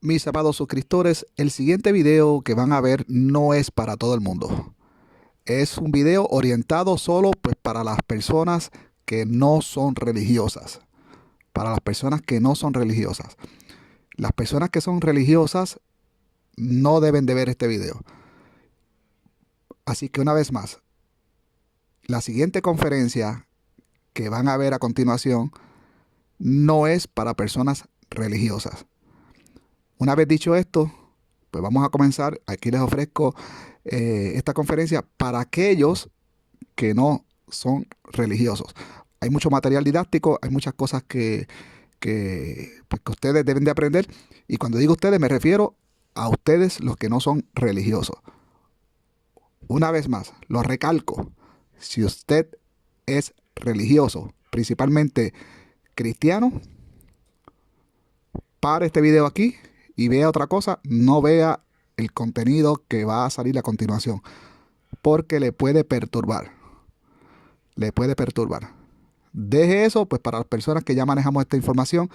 Mis amados suscriptores, el siguiente video que van a ver no es para todo el mundo. Es un video orientado solo pues, para las personas que no son religiosas. Para las personas que no son religiosas. Las personas que son religiosas no deben de ver este video. Así que una vez más, la siguiente conferencia que van a ver a continuación no es para personas religiosas. Una vez dicho esto, pues vamos a comenzar. Aquí les ofrezco esta conferencia para aquellos que no son religiosos. Hay mucho material didáctico, hay muchas cosas pues, que ustedes deben de aprender. Y cuando digo ustedes, me refiero a ustedes los que no son religiosos. Una vez más, lo recalco. Si usted es religioso, principalmente cristiano, pare este video aquí y vea otra cosa. No vea el contenido que va a salir a continuación, porque le puede perturbar. Le puede perturbar. Deje eso pues para las personas que ya manejamos esta información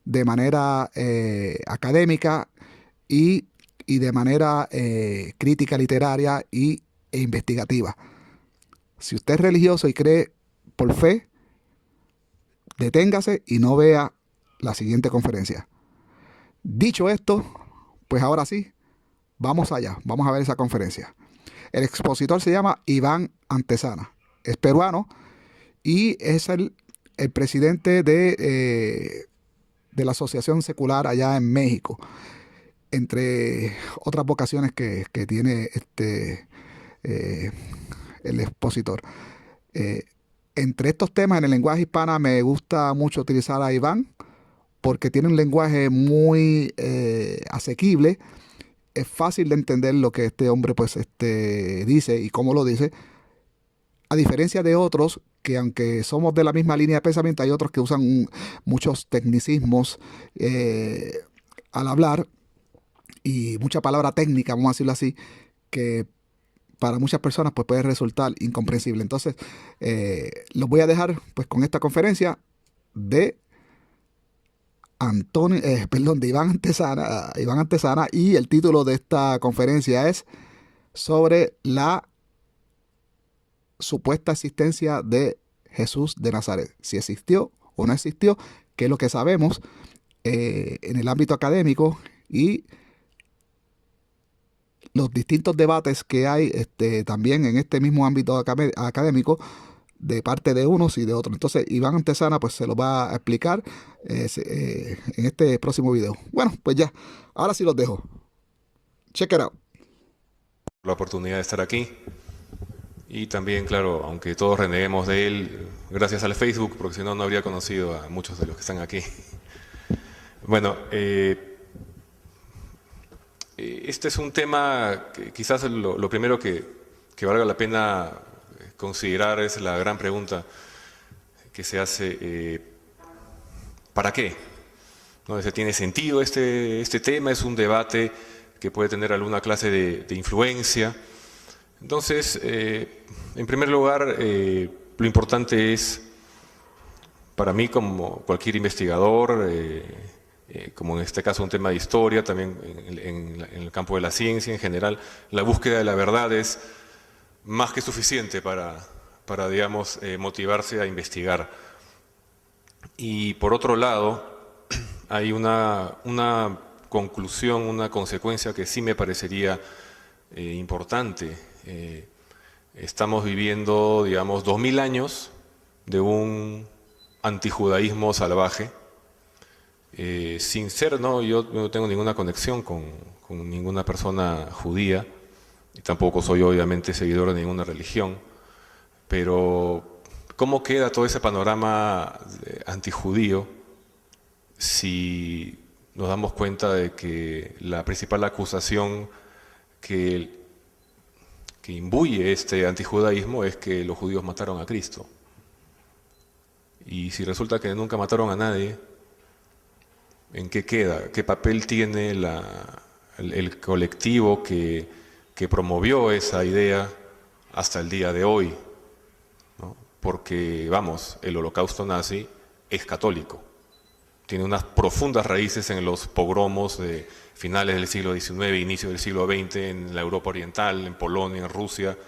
de manera académica y de manera crítica literaria e investigativa. Si usted es religioso y cree por fe, deténgase y no vea la siguiente conferencia. Dicho esto, pues ahora sí, vamos allá, vamos a ver esa conferencia. El expositor se llama Iván Antesana, es peruano y es el presidente de la Asociación Secular allá en México, entre otras vocaciones que tiene el expositor. Entre estos temas en el lenguaje hispana me gusta mucho utilizar a Iván porque tiene un lenguaje muy asequible. Es fácil de entender lo que este hombre pues, dice y cómo lo dice, a diferencia de otros que aunque somos de la misma línea de pensamiento, hay otros que usan muchos tecnicismos al hablar y mucha palabra técnica, vamos a decirlo así, que para muchas personas pues, puede resultar incomprensible. Entonces, los voy a dejar pues, con esta conferencia de de Iván Antesana, y el título de esta conferencia es sobre la supuesta existencia de Jesús de Nazaret. Si existió o no existió, que es lo que sabemos en el ámbito académico y los distintos debates que hay también en este mismo ámbito académico de parte de unos y de otros. Entonces, Iván Antesana pues se lo va a explicar en este próximo video. Bueno, pues ya, ahora sí los dejo. Check it out. La oportunidad de estar aquí y también, claro, aunque todos reneguemos de él, gracias al Facebook, porque si no, no habría conocido a muchos de los que están aquí. Bueno, este es un tema que quizás lo primero que valga la pena considerar es la gran pregunta que se hace, ¿para qué? ¿No? ¿Tiene sentido este tema? ¿Es un debate que puede tener alguna clase de influencia? Entonces, en primer lugar, lo importante es, para mí como cualquier investigador, como en este caso un tema de historia, también en el campo de la ciencia en general, la búsqueda de la verdad es más que suficiente para digamos, motivarse a investigar. Y por otro lado, hay una conclusión, una consecuencia que sí me parecería importante. Estamos viviendo, digamos, 2000 años de un antijudaísmo salvaje, sin ser, ¿no? Yo no tengo ninguna conexión con ninguna persona judía, y tampoco soy obviamente seguidor de ninguna religión, pero ¿cómo queda todo ese panorama antijudío si nos damos cuenta de que la principal acusación que imbuye este antijudaísmo es que los judíos mataron a Cristo? Y si resulta que nunca mataron a nadie, ¿en qué queda? ¿Qué papel tiene el colectivo que promovió esa idea hasta el día de hoy? ¿No? Porque, vamos, el holocausto nazi es católico. tiene unas profundas raíces en los pogromos de finales del siglo XIX, inicio del siglo XX, en la Europa Oriental, en Polonia, en Rusia.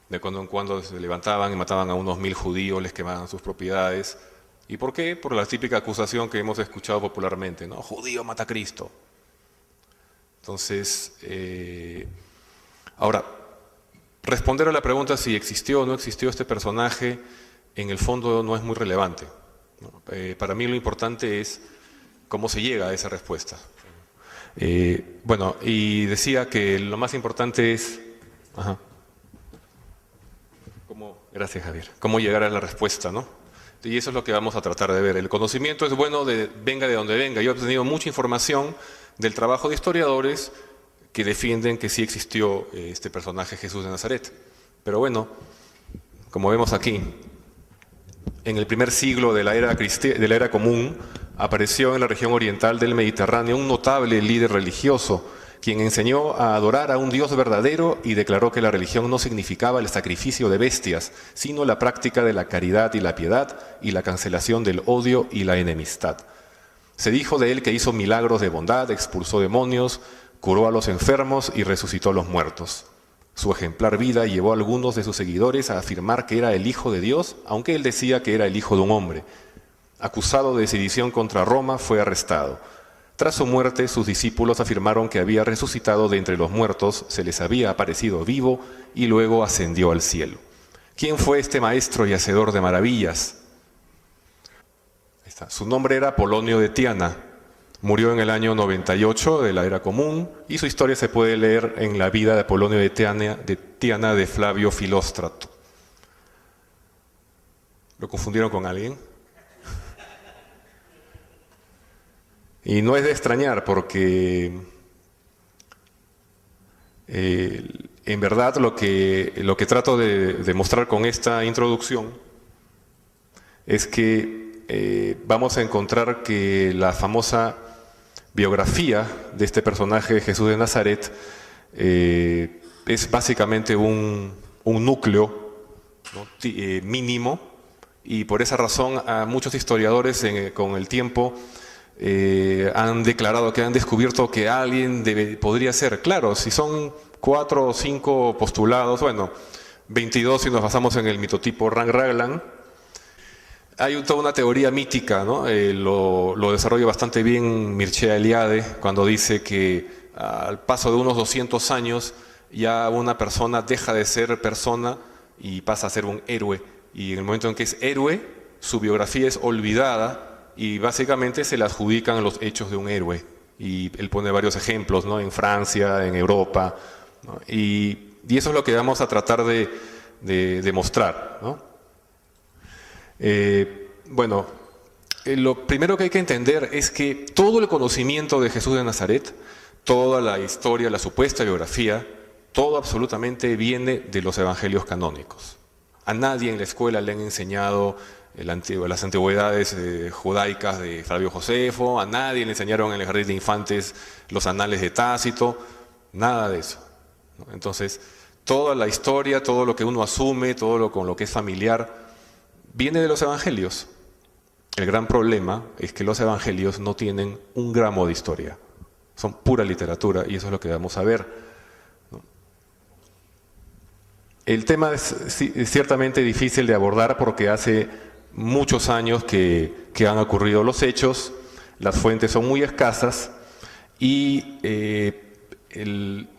De cuando en cuando se levantaban y mataban a unos 1000 judíos, les quemaban sus propiedades. ¿Y por qué? Por la típica acusación que hemos escuchado popularmente, ¿no? Judío mata a Cristo. Entonces, ahora, responder a la pregunta si existió o no existió este personaje, en el fondo no es muy relevante, ¿no? Para mí lo importante es cómo se llega a esa respuesta. Bueno, y decía que lo más importante es... Ajá. Gracias, Javier. Cómo llegar a la respuesta, ¿no? Y eso es lo que vamos a tratar de ver. El conocimiento es bueno, venga de donde venga. Yo he obtenido mucha información del trabajo de historiadores que defienden que sí existió este personaje Jesús de Nazaret. Pero bueno, como vemos aquí, en el primer siglo de la era común, apareció en la región oriental del Mediterráneo un notable líder religioso, quien enseñó a adorar a un Dios verdadero y declaró que la religión no significaba el sacrificio de bestias, sino la práctica de la caridad y la piedad y la cancelación del odio y la enemistad. Se dijo de él que hizo milagros de bondad, expulsó demonios, curó a los enfermos y resucitó a los muertos. Su ejemplar vida llevó a algunos de sus seguidores a afirmar que era el Hijo de Dios, aunque él decía que era el hijo de un hombre. Acusado de sedición contra Roma, fue arrestado. Tras su muerte, sus discípulos afirmaron que había resucitado de entre los muertos, se les había aparecido vivo y luego ascendió al cielo. ¿Quién fue este maestro y hacedor de maravillas? Ahí está. Su nombre era Polonio de Tiana. Murió en el año 98 de la era común y su historia se puede leer en la vida de Polonio de Tiana de Flavio Filóstrato. ¿Lo confundieron con alguien? Y no es de extrañar porque en verdad lo que trato de demostrar con esta introducción es que vamos a encontrar que la famosa biografía de este personaje Jesús de Nazaret es básicamente un núcleo, ¿no? Mínimo, y por esa razón a muchos historiadores con el tiempo han declarado que han descubierto que alguien podría ser. Claro, si son 4 o 5 postulados, bueno, 22 si nos basamos en el mitotipo Raglan. Hay toda una teoría mítica, ¿no? Lo desarrolla bastante bien Mircea Eliade cuando dice que al paso de unos 200 años ya una persona deja de ser persona y pasa a ser un héroe. Y en el momento en que es héroe, su biografía es olvidada y básicamente se le adjudican los hechos de un héroe. Y él pone varios ejemplos, ¿no? En Francia, en Europa, ¿no? Y eso es lo que vamos a tratar de demostrar, ¿no? Bueno, lo primero que hay que entender es que todo el conocimiento de Jesús de Nazaret, toda la historia, la supuesta biografía, todo absolutamente viene de los evangelios canónicos. A nadie en la escuela le han enseñado las antigüedades judaicas de Flavio Josefo, a nadie le enseñaron en el jardín de infantes los anales de Tácito, nada de eso, ¿no? Entonces, toda la historia, todo lo que uno asume, con lo que es familiar, viene de los evangelios. El gran problema es que los evangelios no tienen un gramo de historia, son pura literatura y eso es lo que vamos a ver, ¿no? El tema es ciertamente difícil de abordar porque hace muchos años que han ocurrido los hechos, las fuentes son muy escasas y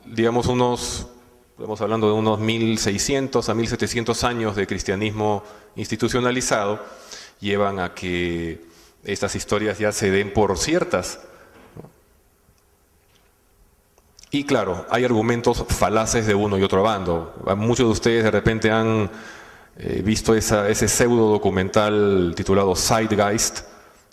digamos estamos hablando de unos 1600 a 1700 años de cristianismo institucionalizado, llevan a que estas historias ya se den por ciertas, ¿no? Y claro, hay argumentos falaces de uno y otro bando. Muchos de ustedes de repente han visto ese pseudo documental titulado Zeitgeist,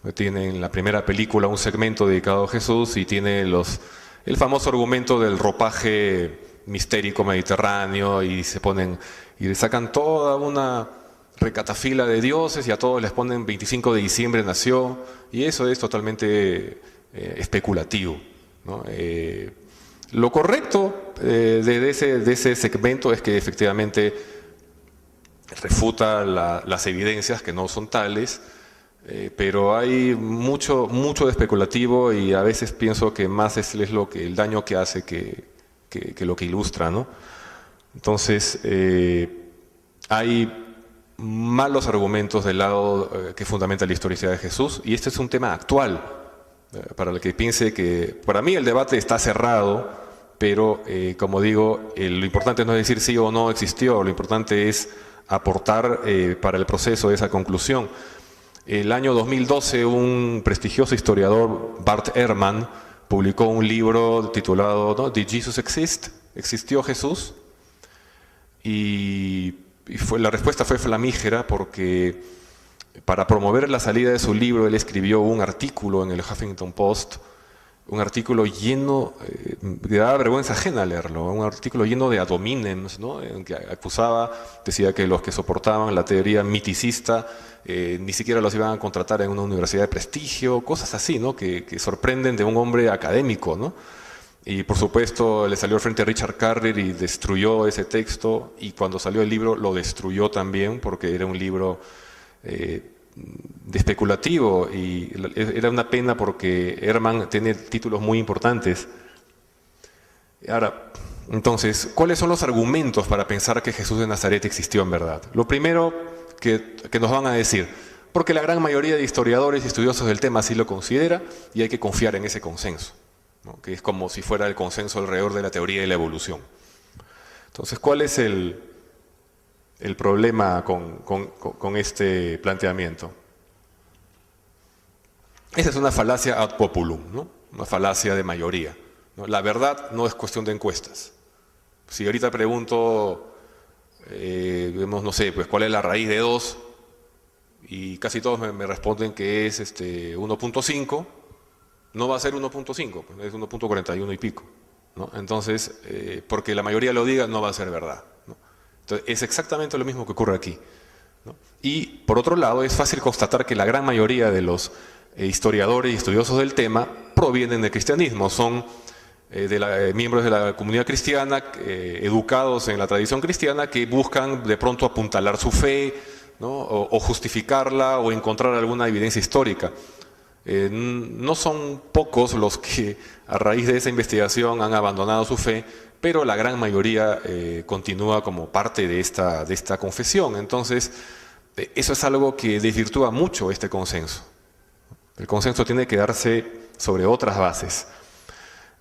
que tiene en la primera película un segmento dedicado a Jesús y tiene el famoso argumento del ropaje mistérico mediterráneo y y le sacan toda una recatafila de dioses y a todos les ponen 25 de diciembre nació, y eso es totalmente especulativo, ¿no? Lo correcto de ese segmento es que efectivamente refuta las evidencias que no son tales, pero hay mucho de especulativo y a veces pienso que más es el daño que hace que lo que ilustra, ¿no? Entonces, hay malos argumentos del lado que fundamenta la historicidad de Jesús, y este es un tema actual, para el que piense que, para mí el debate está cerrado, pero como digo, lo importante no es decir sí o no existió, lo importante es aportar para el proceso de esa conclusión. El año 2012 un prestigioso historiador, Bart Ehrman, publicó un libro titulado, ¿no?, Did Jesus Exist? ¿Existió Jesús? Y la respuesta fue flamígera, porque para promover la salida de su libro él escribió un artículo en el Huffington Post, un artículo lleno, que daba vergüenza ajena leerlo, un artículo lleno de ad hominem, ¿no?, en que acusaba, decía que los que soportaban la teoría miticista ni siquiera los iban a contratar en una universidad de prestigio, cosas así, ¿no?, que sorprenden de un hombre académico, ¿no? Y por supuesto le salió al frente a Richard Carrier y destruyó ese texto, y cuando salió el libro lo destruyó también, porque era un libro de especulativo, y era una pena porque Ehrman tiene títulos muy importantes. Ahora, entonces, ¿cuáles son los argumentos para pensar que Jesús de Nazaret existió en verdad? Lo primero que nos van a decir, porque la gran mayoría de historiadores y estudiosos del tema así lo considera, y hay que confiar en ese consenso, ¿no?, que es como si fuera el consenso alrededor de la teoría de la evolución. Entonces, ¿cuál es el problema con este planteamiento? Esa es una falacia ad populum, ¿no?, una falacia de mayoría, ¿no? La verdad no es cuestión de encuestas. Si ahorita pregunto, no sé, pues cuál es la raíz de 2, y casi todos me responden que es 1.5, no va a ser 1.5, es 1.41 y pico, ¿no? Entonces, porque la mayoría lo diga, no va a ser verdad, ¿no? Entonces, es exactamente lo mismo que ocurre aquí, ¿no? Y por otro lado, es fácil constatar que la gran mayoría de los historiadores y estudiosos del tema provienen del cristianismo, son miembros de la comunidad cristiana, educados en la tradición cristiana, que buscan de pronto apuntalar su fe, ¿no?, o justificarla, o encontrar alguna evidencia histórica. No son pocos los que a raíz de esa investigación han abandonado su fe, pero la gran mayoría continúa como parte de esta confesión. Entonces, eso es algo que desvirtúa mucho este consenso. El consenso tiene que darse sobre otras bases.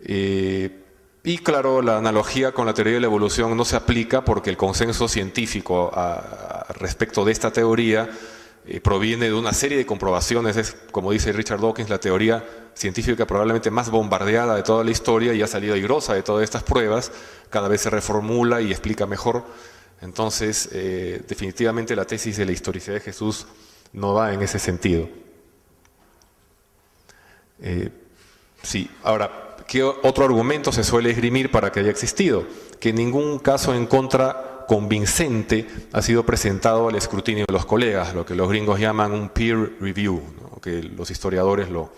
Y claro, la analogía con la teoría de la evolución no se aplica, porque el consenso científico respecto de esta teoría proviene de una serie de comprobaciones. Es, como dice Richard Dawkins, la teoría científica probablemente más bombardeada de toda la historia, y ha salido airosa de todas estas pruebas, cada vez se reformula y explica mejor. Entonces, definitivamente la tesis de la historicidad de Jesús no va en ese sentido. Sí, ahora, ¿qué otro argumento se suele esgrimir para que haya existido? Que ningún caso en contra convincente ha sido presentado al escrutinio de los colegas, lo que los gringos llaman un peer review, ¿no?, que los historiadores lo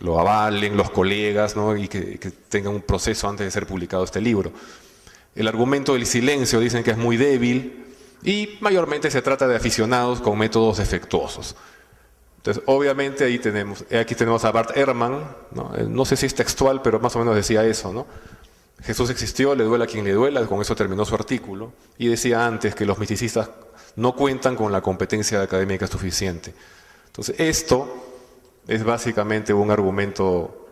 avalen, los colegas, ¿no?, y que tengan un proceso antes de ser publicado este libro. El argumento del silencio dicen que es muy débil, y mayormente se trata de aficionados con métodos defectuosos. Entonces, obviamente aquí tenemos a Bart Ehrman, ¿no? No sé si es textual, pero más o menos decía eso, ¿no? Jesús existió, le duela a quien le duela, con eso terminó su artículo, y decía antes que los misticistas no cuentan con la competencia académica suficiente. Entonces, esto es básicamente un argumento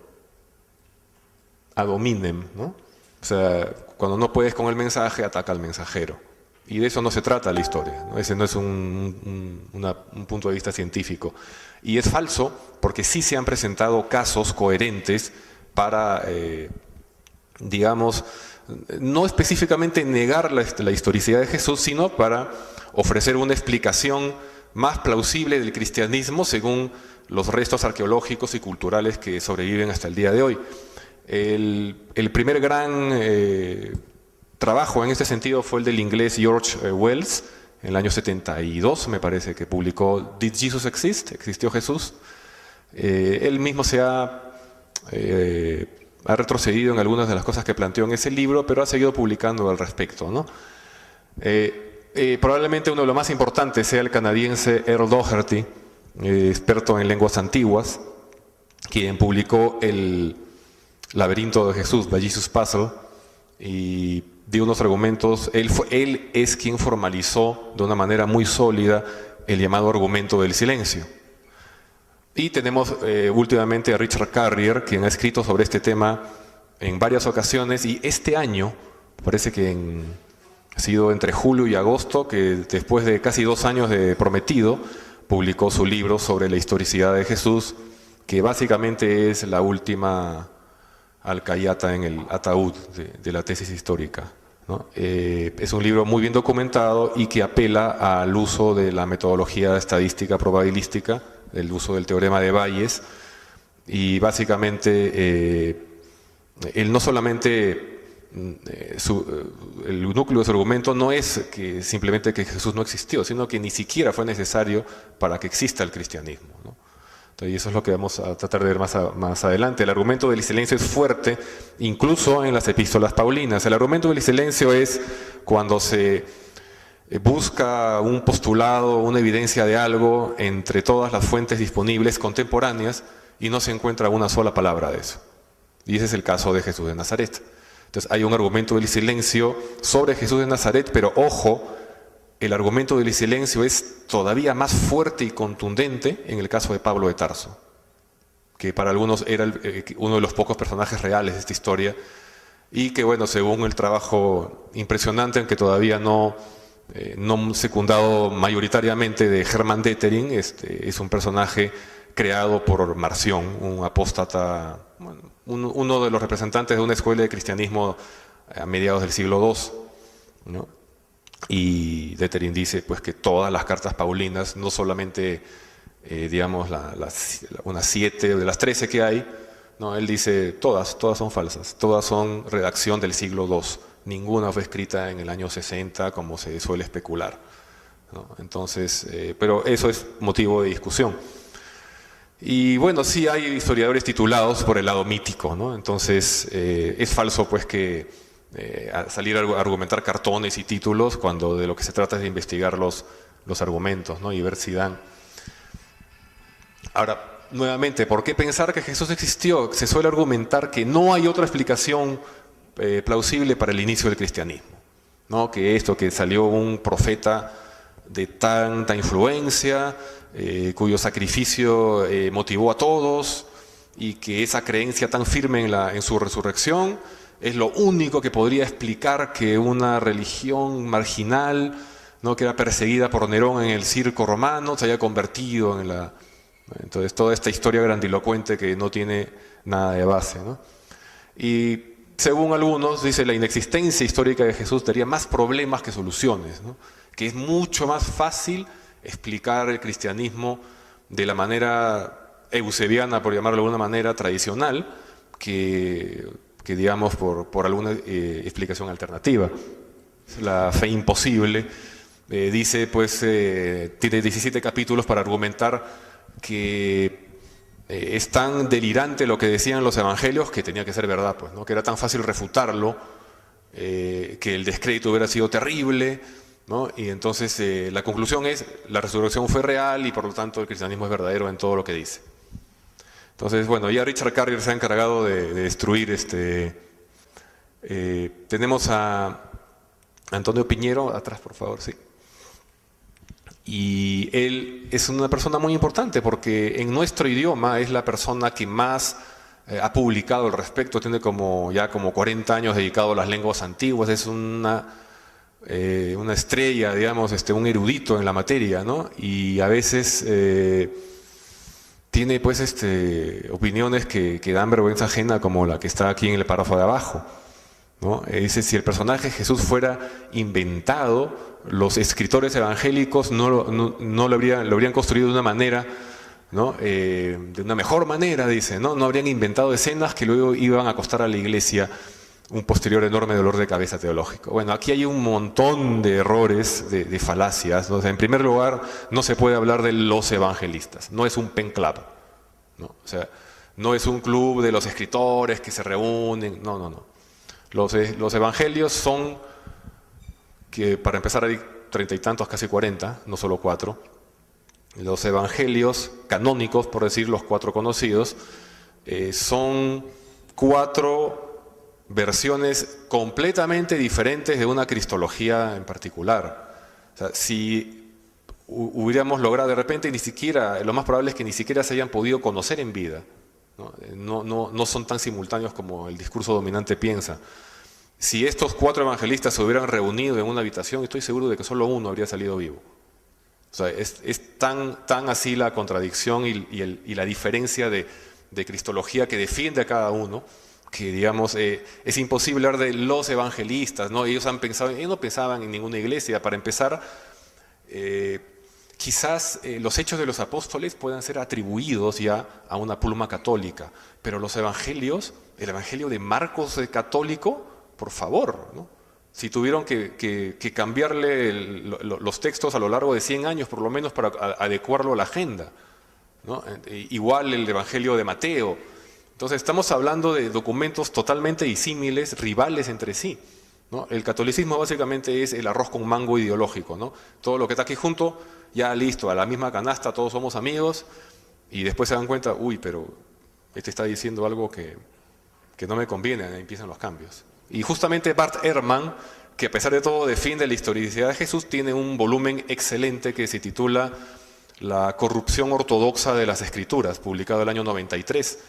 ad hominem, ¿no? O sea, cuando no puedes con el mensaje, ataca al mensajero. Y de eso no se trata la historia, ¿no? Ese no es un punto de vista científico. Y es falso, porque sí se han presentado casos coherentes para, digamos, no específicamente negar la historicidad de Jesús, sino para ofrecer una explicación más plausible del cristianismo según los restos arqueológicos y culturales que sobreviven hasta el día de hoy. El primer gran trabajo en este sentido fue el del inglés George Wells, en el año 72, me parece, que publicó Did Jesus Exist? ¿Existió Jesús? Él mismo se ha retrocedido en algunas de las cosas que planteó en ese libro, pero ha seguido publicando al respecto, ¿no? Probablemente uno de los más importantes sea el canadiense Earl Doherty, experto en lenguas antiguas, quien publicó el Laberinto de Jesús, The Jesus Puzzle, y dio unos argumentos. Él es quien formalizó de una manera muy sólida el llamado argumento del silencio. Y tenemos últimamente a Richard Carrier, quien ha escrito sobre este tema en varias ocasiones, y este año, parece que ha sido entre julio y agosto, que después de casi 2 años de prometido, publicó su libro sobre la historicidad de Jesús, que básicamente es la última alcayata en el ataúd de la tesis histórica, ¿no? Es un libro muy bien documentado y que apela al uso de la metodología estadística probabilística, el uso del teorema de Bayes, y básicamente él no solamente el núcleo de su argumento no es que simplemente que Jesús no existió, sino que ni siquiera fue necesario para que exista el cristianismo, ¿no? Entonces, y eso es lo que vamos a tratar de ver más adelante. El argumento del silencio es fuerte, incluso en las epístolas paulinas. El argumento del silencio es cuando se busca un postulado, una evidencia de algo entre todas las fuentes disponibles contemporáneas y no se encuentra una sola palabra de eso. Y ese es el caso de Jesús de Nazaret. Entonces hay un argumento del silencio sobre Jesús de Nazaret, pero ojo, el argumento del silencio es todavía más fuerte y contundente en el caso de Pablo de Tarso, que para algunos era uno de los pocos personajes reales de esta historia, y que bueno, según el trabajo impresionante, aunque todavía no secundado mayoritariamente, de Hermann Detering, es un personaje creado por Marción, un apóstata, bueno, uno de los representantes de una escuela de cristianismo a mediados del siglo II, ¿no? Y Detering dice pues que todas las cartas paulinas, no solamente digamos unas 7 de las 13 que hay, no, él dice todas son falsas, todas son redacción del siglo II, ninguna fue escrita en el año 60 como se suele especular, ¿no? Entonces, pero eso es motivo de discusión. Y bueno, sí hay historiadores titulados por el lado mítico, ¿no? Entonces es falso pues que salir a argumentar cartones y títulos cuando de lo que se trata es de investigar los argumentos, ¿no? Y ver si dan. Ahora, nuevamente, ¿por qué pensar que Jesús existió? Se suele argumentar que no hay otra explicación plausible para el inicio del cristianismo, ¿no? Que salió un profeta de tanta influencia, cuyo sacrificio motivó a todos, y que esa creencia tan firme en su resurrección es lo único que podría explicar que una religión marginal, ¿no? Que era perseguida por Nerón en el circo romano, se haya convertido en la... Entonces toda esta historia grandilocuente que no tiene nada de base, ¿no? Y según algunos, dice, la inexistencia histórica de Jesús daría más problemas que soluciones, ¿no? Que es mucho más fácil explicar el cristianismo de la manera eusebiana, por llamarlo de alguna manera, tradicional, que digamos por alguna explicación alternativa. La fe imposible dice, pues, tiene 17 capítulos para argumentar que es tan delirante lo que decían los evangelios que tenía que ser verdad, pues, ¿no? Que era tan fácil refutarlo, que el descrédito hubiera sido terrible, ¿no? Y entonces la conclusión es, la resurrección fue real y por lo tanto el cristianismo es verdadero en todo lo que dice. Entonces, bueno, ya Richard Carrier se ha encargado de destruir tenemos a Antonio Piñero, atrás por favor, sí. Y él es una persona muy importante porque en nuestro idioma es la persona que más ha publicado al respecto, tiene ya como 40 años dedicado a las lenguas antiguas, es una estrella, digamos, un erudito en la materia, ¿no? Y a veces tiene pues opiniones que dan vergüenza ajena, como la que está aquí en el párrafo de abajo, ¿no? Dice, si el personaje Jesús fuera inventado, los escritores evangélicos no lo habrían construido de una manera, ¿no? De una mejor manera, dice, ¿no? No habrían inventado escenas que luego iban a costar a la iglesia un posterior enorme dolor de cabeza teológico. Bueno, aquí hay un montón de errores, de falacias, ¿no? O sea, en primer lugar, no se puede hablar de los evangelistas, no es un pen club, ¿no? O sea, no es un club de los escritores que se reúnen, no. Los evangelios son, que para empezar 30 y tantos, casi 40, no solo 4. Los evangelios canónicos, por decir los 4 conocidos, son 4 versiones completamente diferentes de una cristología en particular. O sea, si hubiéramos logrado de repente, ni siquiera, lo más probable es que ni siquiera se hayan podido conocer en vida. No son tan simultáneos como el discurso dominante piensa. Si estos 4 evangelistas se hubieran reunido en una habitación, estoy seguro de que solo uno habría salido vivo. O sea, es tan así la contradicción y la diferencia de cristología que defiende a cada uno, que digamos, es imposible hablar de los evangelistas, ¿no? Ellos no pensaban en ninguna iglesia. Para empezar, quizás los hechos de los apóstoles puedan ser atribuidos ya a una pluma católica, pero los evangelios, el evangelio de Marcos católico, por favor, ¿no? Si tuvieron que cambiarle los textos a lo largo de 100 años, por lo menos para adecuarlo a la agenda, ¿no? Igual el Evangelio de Mateo. Entonces estamos hablando de documentos totalmente disímiles, rivales entre sí, ¿no? El catolicismo básicamente es el arroz con mango ideológico, ¿no? Todo lo que está aquí junto, ya listo, a la misma canasta, todos somos amigos, y después se dan cuenta, uy, pero este está diciendo algo que no me conviene, ahí empiezan los cambios. Y justamente Bart Ehrman, que a pesar de todo defiende la historicidad de Jesús, tiene un volumen excelente que se titula La corrupción ortodoxa de las Escrituras, publicado el año 93.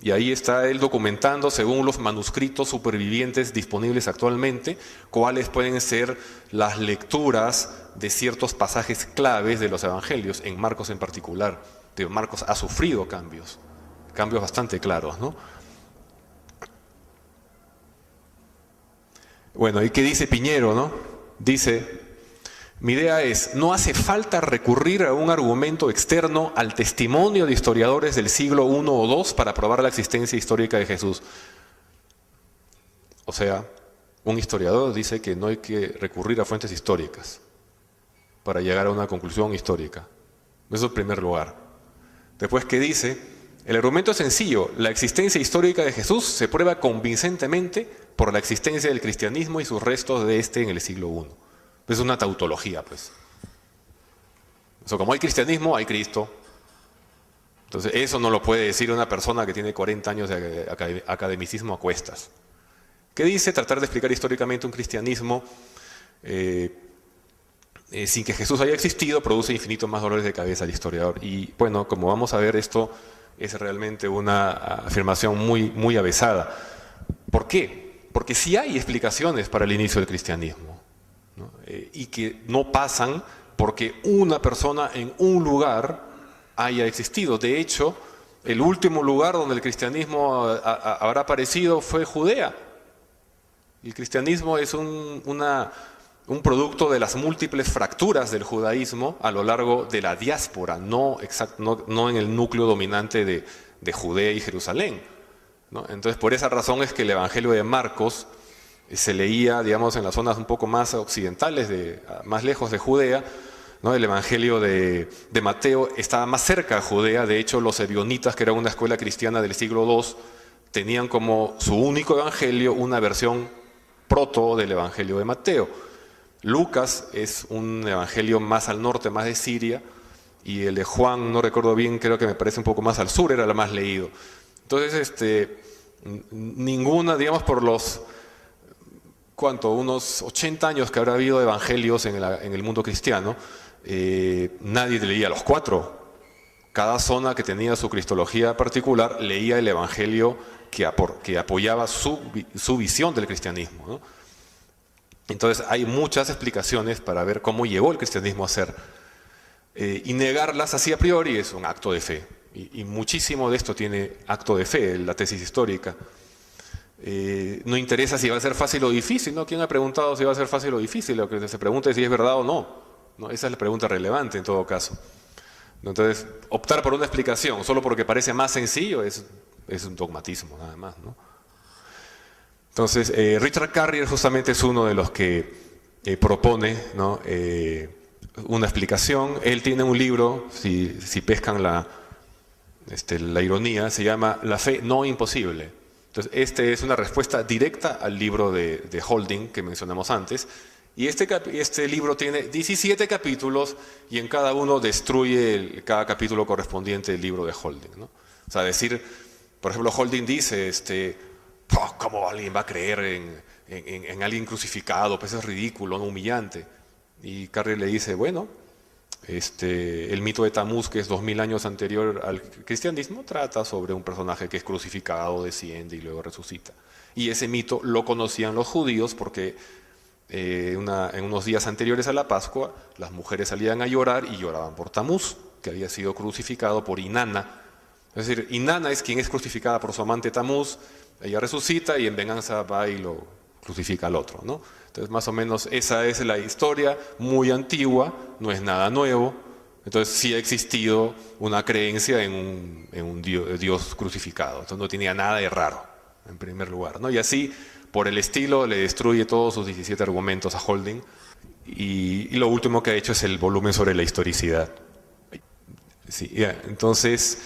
Y ahí está él documentando, según los manuscritos supervivientes disponibles actualmente, cuáles pueden ser las lecturas de ciertos pasajes claves de los evangelios, en Marcos en particular. Marcos ha sufrido cambios bastante claros, ¿no? Bueno, ¿y qué dice Piñero, no? Dice, mi idea es, no hace falta recurrir a un argumento externo al testimonio de historiadores del siglo I o II para probar la existencia histórica de Jesús. O sea, un historiador dice que no hay que recurrir a fuentes históricas para llegar a una conclusión histórica. Eso en primer lugar. Después, ¿qué dice? El argumento es sencillo. La existencia histórica de Jesús se prueba convincentemente por la existencia del cristianismo y sus restos de en el siglo I. Es una tautología, pues. Eso, como hay cristianismo, hay Cristo. Entonces, eso no lo puede decir una persona que tiene 40 años de academicismo a cuestas. ¿Qué dice? Tratar de explicar históricamente un cristianismo sin que Jesús haya existido produce infinitos más dolores de cabeza al historiador. Y bueno, como vamos a ver, esto es realmente una afirmación muy avesada. ¿Por qué? Porque sí hay explicaciones para el inicio del cristianismo, ¿no? Y que no pasan porque una persona en un lugar haya existido. De hecho, el último lugar donde el cristianismo habrá aparecido fue Judea. El cristianismo es un producto de las múltiples fracturas del judaísmo a lo largo de la diáspora, no en el núcleo dominante de Judea y Jerusalén, ¿no? Entonces, por esa razón es que el Evangelio de Marcos se leía, digamos, en las zonas un poco más occidentales, más lejos de Judea, ¿no? El Evangelio de Mateo estaba más cerca de Judea. De hecho, los ebionitas, que era una escuela cristiana del siglo II, tenían como su único evangelio una versión proto del Evangelio de Mateo. Lucas es un evangelio más al norte, más de Siria, y el de Juan, no recuerdo bien, creo que me parece un poco más al sur, era el más leído. Entonces, ninguna, digamos, por los, unos 80 años que habrá habido evangelios en el mundo cristiano, nadie leía los 4. Cada zona que tenía su cristología particular leía el evangelio que apoyaba su visión del cristianismo, ¿no? Entonces hay muchas explicaciones para ver cómo llegó el cristianismo a ser. Y negarlas así a priori es un acto de fe. Y muchísimo de esto tiene acto de fe, la tesis histórica. No interesa si va a ser fácil o difícil, ¿no? ¿Quién ha preguntado si va a ser fácil o difícil? Lo que se pregunta es si es verdad o no, ¿no? Esa es la pregunta relevante en todo caso. Entonces, optar por una explicación solo porque parece más sencillo es un dogmatismo, nada más, ¿no? Entonces, Richard Carrier justamente es uno de los que propone, ¿no? Una explicación. Él tiene un libro, si pescan la ironía, se llama La fe no imposible. Entonces, es una respuesta directa al libro de Holding que mencionamos antes, Y este libro tiene 17 capítulos y en cada uno destruye cada capítulo correspondiente del libro de Holding, ¿no? O sea, decir, por ejemplo, Holding dice, ¿cómo alguien va a creer en alguien crucificado? Pues es ridículo, ¿no? Humillante. Y Carrier le dice, bueno, el mito de Tamuz, que es 2000 años anterior al cristianismo, trata sobre un personaje que es crucificado, desciende y luego resucita. Y ese mito lo conocían los judíos porque en unos días anteriores a la Pascua, las mujeres salían a llorar y lloraban por Tamuz, que había sido crucificado por Inanna. Es decir, Inanna es quien es crucificada por su amante Tamuz, ella resucita y en venganza va y lo crucifica al otro, ¿no? Entonces, más o menos esa es la historia, muy antigua, no es nada nuevo. Entonces, sí ha existido una creencia en un Dios crucificado. Entonces, no tenía nada de raro, en primer lugar, ¿no? Y así, por el estilo, le destruye todos sus 17 argumentos a Holding. Y lo último que ha hecho es el volumen sobre la historicidad. Sí, entonces,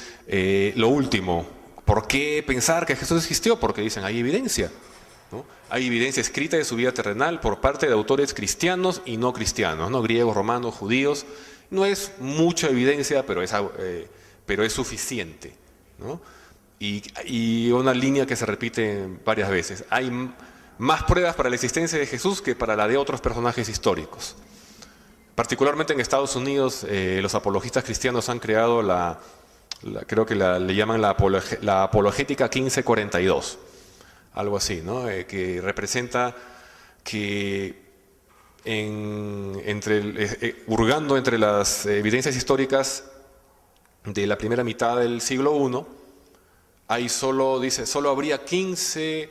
lo último, ¿por qué pensar que Jesús existió? Porque dicen, hay evidencia, ¿no? Hay evidencia escrita de su vida terrenal por parte de autores cristianos y no cristianos, ¿no? Griegos, romanos, judíos. No es mucha evidencia, pero es suficiente, ¿no? Y una línea que se repite varias veces. Hay más pruebas para la existencia de Jesús que para la de otros personajes históricos. Particularmente en Estados Unidos, los apologistas cristianos han creado creo que le llaman la apologética 1542, algo así, ¿no? Que representa que hurgando entre las evidencias históricas de la primera mitad del siglo I, solo habría 15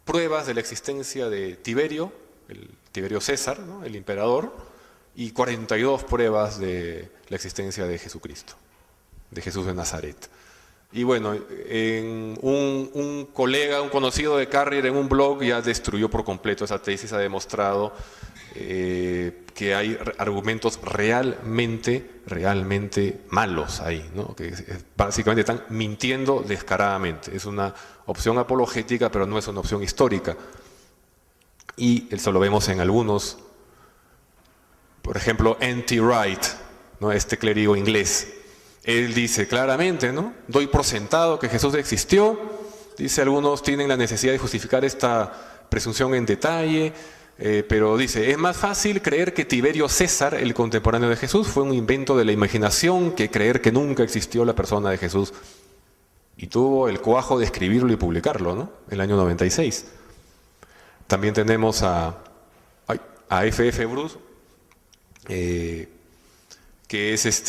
pruebas de la existencia de Tiberio, Tiberio César, ¿no? El emperador, y 42 pruebas de la existencia de Jesucristo, de Jesús de Nazaret. Y bueno, un colega, un conocido de Carrier en un blog ya destruyó por completo esa tesis, ha demostrado que hay argumentos realmente malos ahí, ¿no? Que básicamente están mintiendo descaradamente. Es una opción apologética, pero no es una opción histórica. Y eso lo vemos en algunos, por ejemplo, N.T. Wright, ¿no? Este clérigo inglés. Él dice claramente, ¿no? Doy por sentado que Jesús existió. Dice, algunos tienen la necesidad de justificar esta presunción en detalle, pero dice, es más fácil creer que Tiberio César, el contemporáneo de Jesús, fue un invento de la imaginación que creer que nunca existió la persona de Jesús. Y tuvo el cuajo de escribirlo y publicarlo, ¿no? En el año 96. También tenemos a F.F. Bruce, que es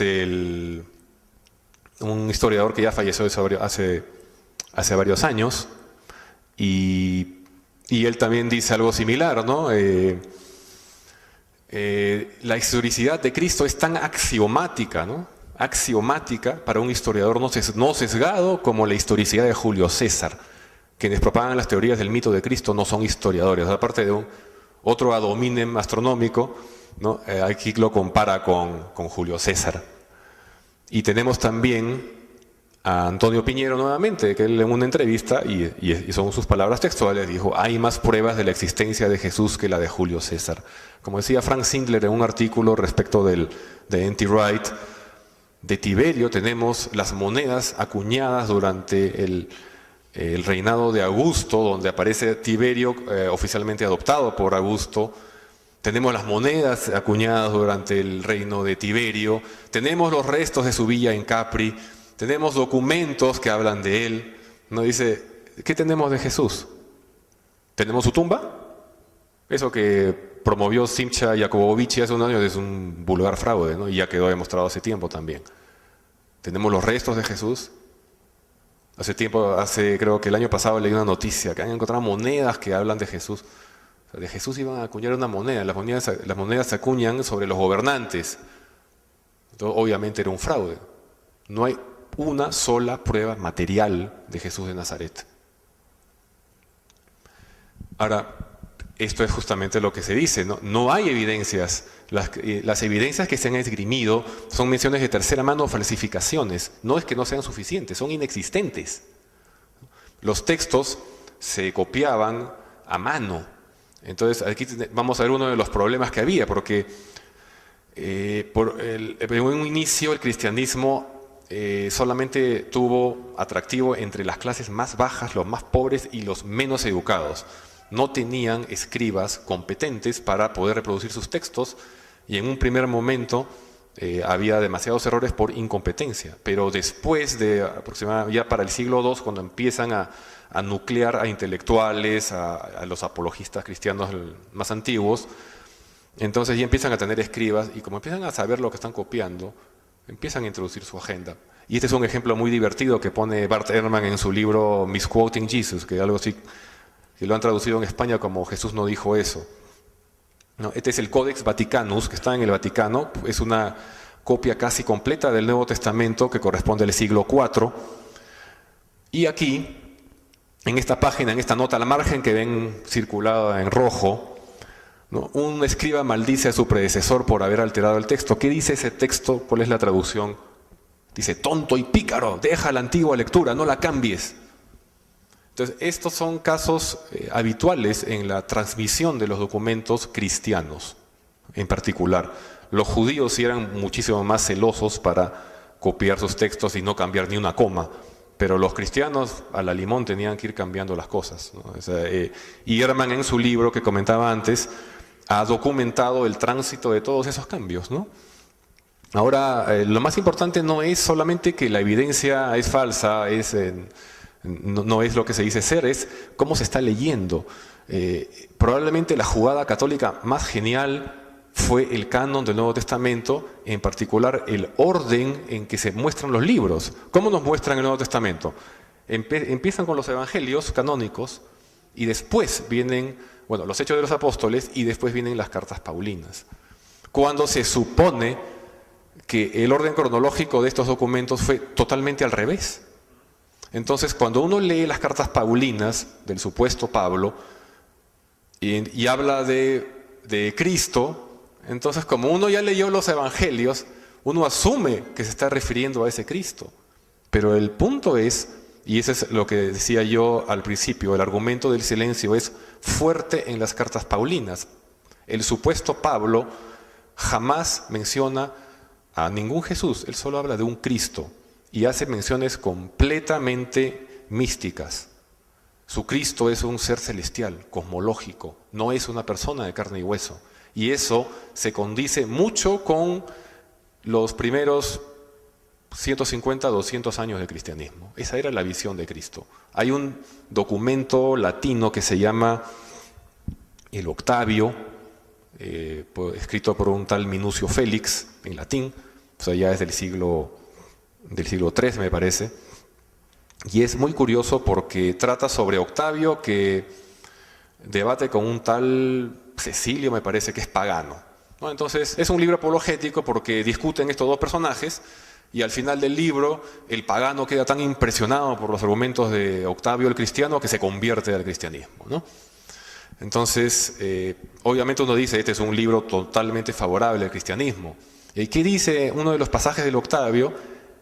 un historiador que ya falleció hace varios años, y él también dice algo similar, ¿no? La historicidad de Cristo es tan axiomática, ¿no? Axiomática para un historiador no sesgado como la historicidad de Julio César. Quienes propagan las teorías del mito de Cristo no son historiadores, aparte de otro ad hominem astronómico, ¿no? Aquí lo compara con Julio César. Y tenemos también a Antonio Piñero nuevamente, que él en una entrevista, y son sus palabras textuales, dijo, hay más pruebas de la existencia de Jesús que la de Julio César. Como decía Frank Singler en un artículo respecto de N.T. Wright, de Tiberio tenemos las monedas acuñadas durante el reinado de Augusto, donde aparece Tiberio oficialmente adoptado por Augusto. Tenemos las monedas acuñadas durante el reino de Tiberio, tenemos los restos de su villa en Capri, tenemos documentos que hablan de él. ¿No? Dice, ¿qué tenemos de Jesús? ¿Tenemos su tumba? Eso que promovió Simcha Jacobovici hace un año es un vulgar fraude, ¿no? Y ya quedó demostrado hace tiempo también. ¿Tenemos los restos de Jesús? Creo que el año pasado leí una noticia que han encontrado monedas que hablan de Jesús. De Jesús iban a acuñar una moneda, las monedas se acuñan sobre los gobernantes. Entonces, obviamente era un fraude. No hay una sola prueba material de Jesús de Nazaret. Ahora, esto es justamente lo que se dice, ¿no? No hay evidencias. Las evidencias que se han esgrimido son menciones de tercera mano o falsificaciones. No es que no sean suficientes, son inexistentes. Los textos se copiaban a mano. Entonces aquí vamos a ver uno de los problemas que había, porque en un inicio el cristianismo solamente tuvo atractivo entre las clases más bajas, los más pobres y los menos educados. No tenían escribas competentes para poder reproducir sus textos, y en un primer momento había demasiados errores por incompetencia. Pero después de aproximadamente ya para el siglo II, cuando empiezan a nuclear a intelectuales, a los apologistas cristianos más antiguos, entonces ya empiezan a tener escribas, y como empiezan a saber lo que están copiando, empiezan a introducir su agenda. Y este es un ejemplo muy divertido que pone Bart Ehrman en su libro Misquoting Jesus, que algo así, que lo han traducido en España como Jesús no dijo eso. ¿No? Este es el Codex Vaticanus, que está en el Vaticano, es una copia casi completa del Nuevo Testamento que corresponde al siglo IV. Y aquí, en esta página, en esta nota a la margen que ven circulada en rojo, ¿no? Un escriba maldice a su predecesor por haber alterado el texto. ¿Qué dice ese texto? ¿Cuál es la traducción? Dice: tonto y pícaro, deja la antigua lectura, no la cambies. Entonces, estos son casos habituales en la transmisión de los documentos cristianos, en particular. Los judíos sí eran muchísimo más celosos para copiar sus textos y no cambiar ni una coma, pero los cristianos a la limón tenían que ir cambiando las cosas, ¿no? O sea, y Ehrman, en su libro que comentaba antes, ha documentado el tránsito de todos esos cambios, ¿no? Ahora, lo más importante no es solamente que la evidencia es falsa, no es lo que se dice ser, es cómo se está leyendo. Probablemente la jugada católica más genial fue el canon del Nuevo Testamento, en particular el orden en que se muestran los libros. ¿Cómo nos muestran el Nuevo Testamento? Empiezan con los evangelios canónicos y después vienen, bueno, los Hechos de los Apóstoles, y después vienen las cartas paulinas. Cuando se supone que el orden cronológico de estos documentos fue totalmente al revés. Entonces, cuando uno lee las cartas paulinas del supuesto Pablo y habla de Cristo, entonces como uno ya leyó los evangelios, uno asume que se está refiriendo a ese Cristo. Pero el punto es, y eso es lo que decía yo al principio, el argumento del silencio es fuerte en las cartas paulinas. El supuesto Pablo jamás menciona a ningún Jesús, él solo habla de un Cristo y hace menciones completamente místicas. Su Cristo es un ser celestial, cosmológico, no es una persona de carne y hueso. Y eso se condice mucho con los primeros 150, 200 años del cristianismo. Esa era la visión de Cristo. Hay un documento latino que se llama el Octavio, escrito por un tal Minucio Félix, en latín, o sea, ya es del siglo III, me parece. Y es muy curioso porque trata sobre Octavio, que debate con un tal Cecilio, me parece, que es pagano, ¿no? Entonces, es un libro apologético porque discuten estos dos personajes, y al final del libro el pagano queda tan impresionado por los argumentos de Octavio el cristiano que se convierte al cristianismo, ¿no? Entonces, obviamente uno dice, este es un libro totalmente favorable al cristianismo. ¿Y qué dice uno de los pasajes del Octavio?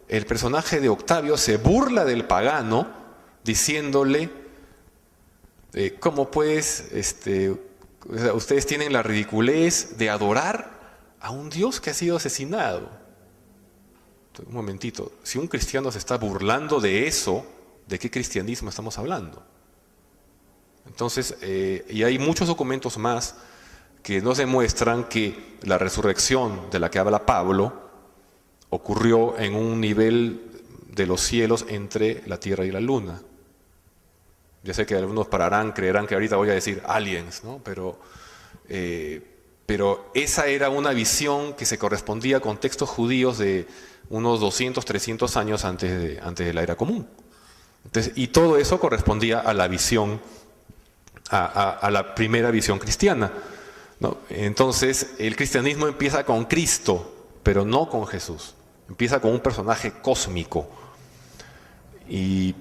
El personaje de Octavio se burla del pagano diciéndole, ¿cómo pues ustedes tienen la ridiculez de adorar a un Dios que ha sido asesinado? Un momentito, si un cristiano se está burlando de eso, ¿de qué cristianismo estamos hablando? Entonces, y hay muchos documentos más que nos demuestran que la resurrección de la que habla Pablo ocurrió en un nivel de los cielos entre la tierra y la luna. Ya sé que algunos creerán que ahorita voy a decir aliens, ¿no? Pero esa era una visión que se correspondía con textos judíos de unos 200, 300 años antes de la era común. Entonces, y todo eso correspondía a la visión, a la primera visión cristiana, ¿no? Entonces, el cristianismo empieza con Cristo, pero no con Jesús. Empieza con un personaje cósmico. Y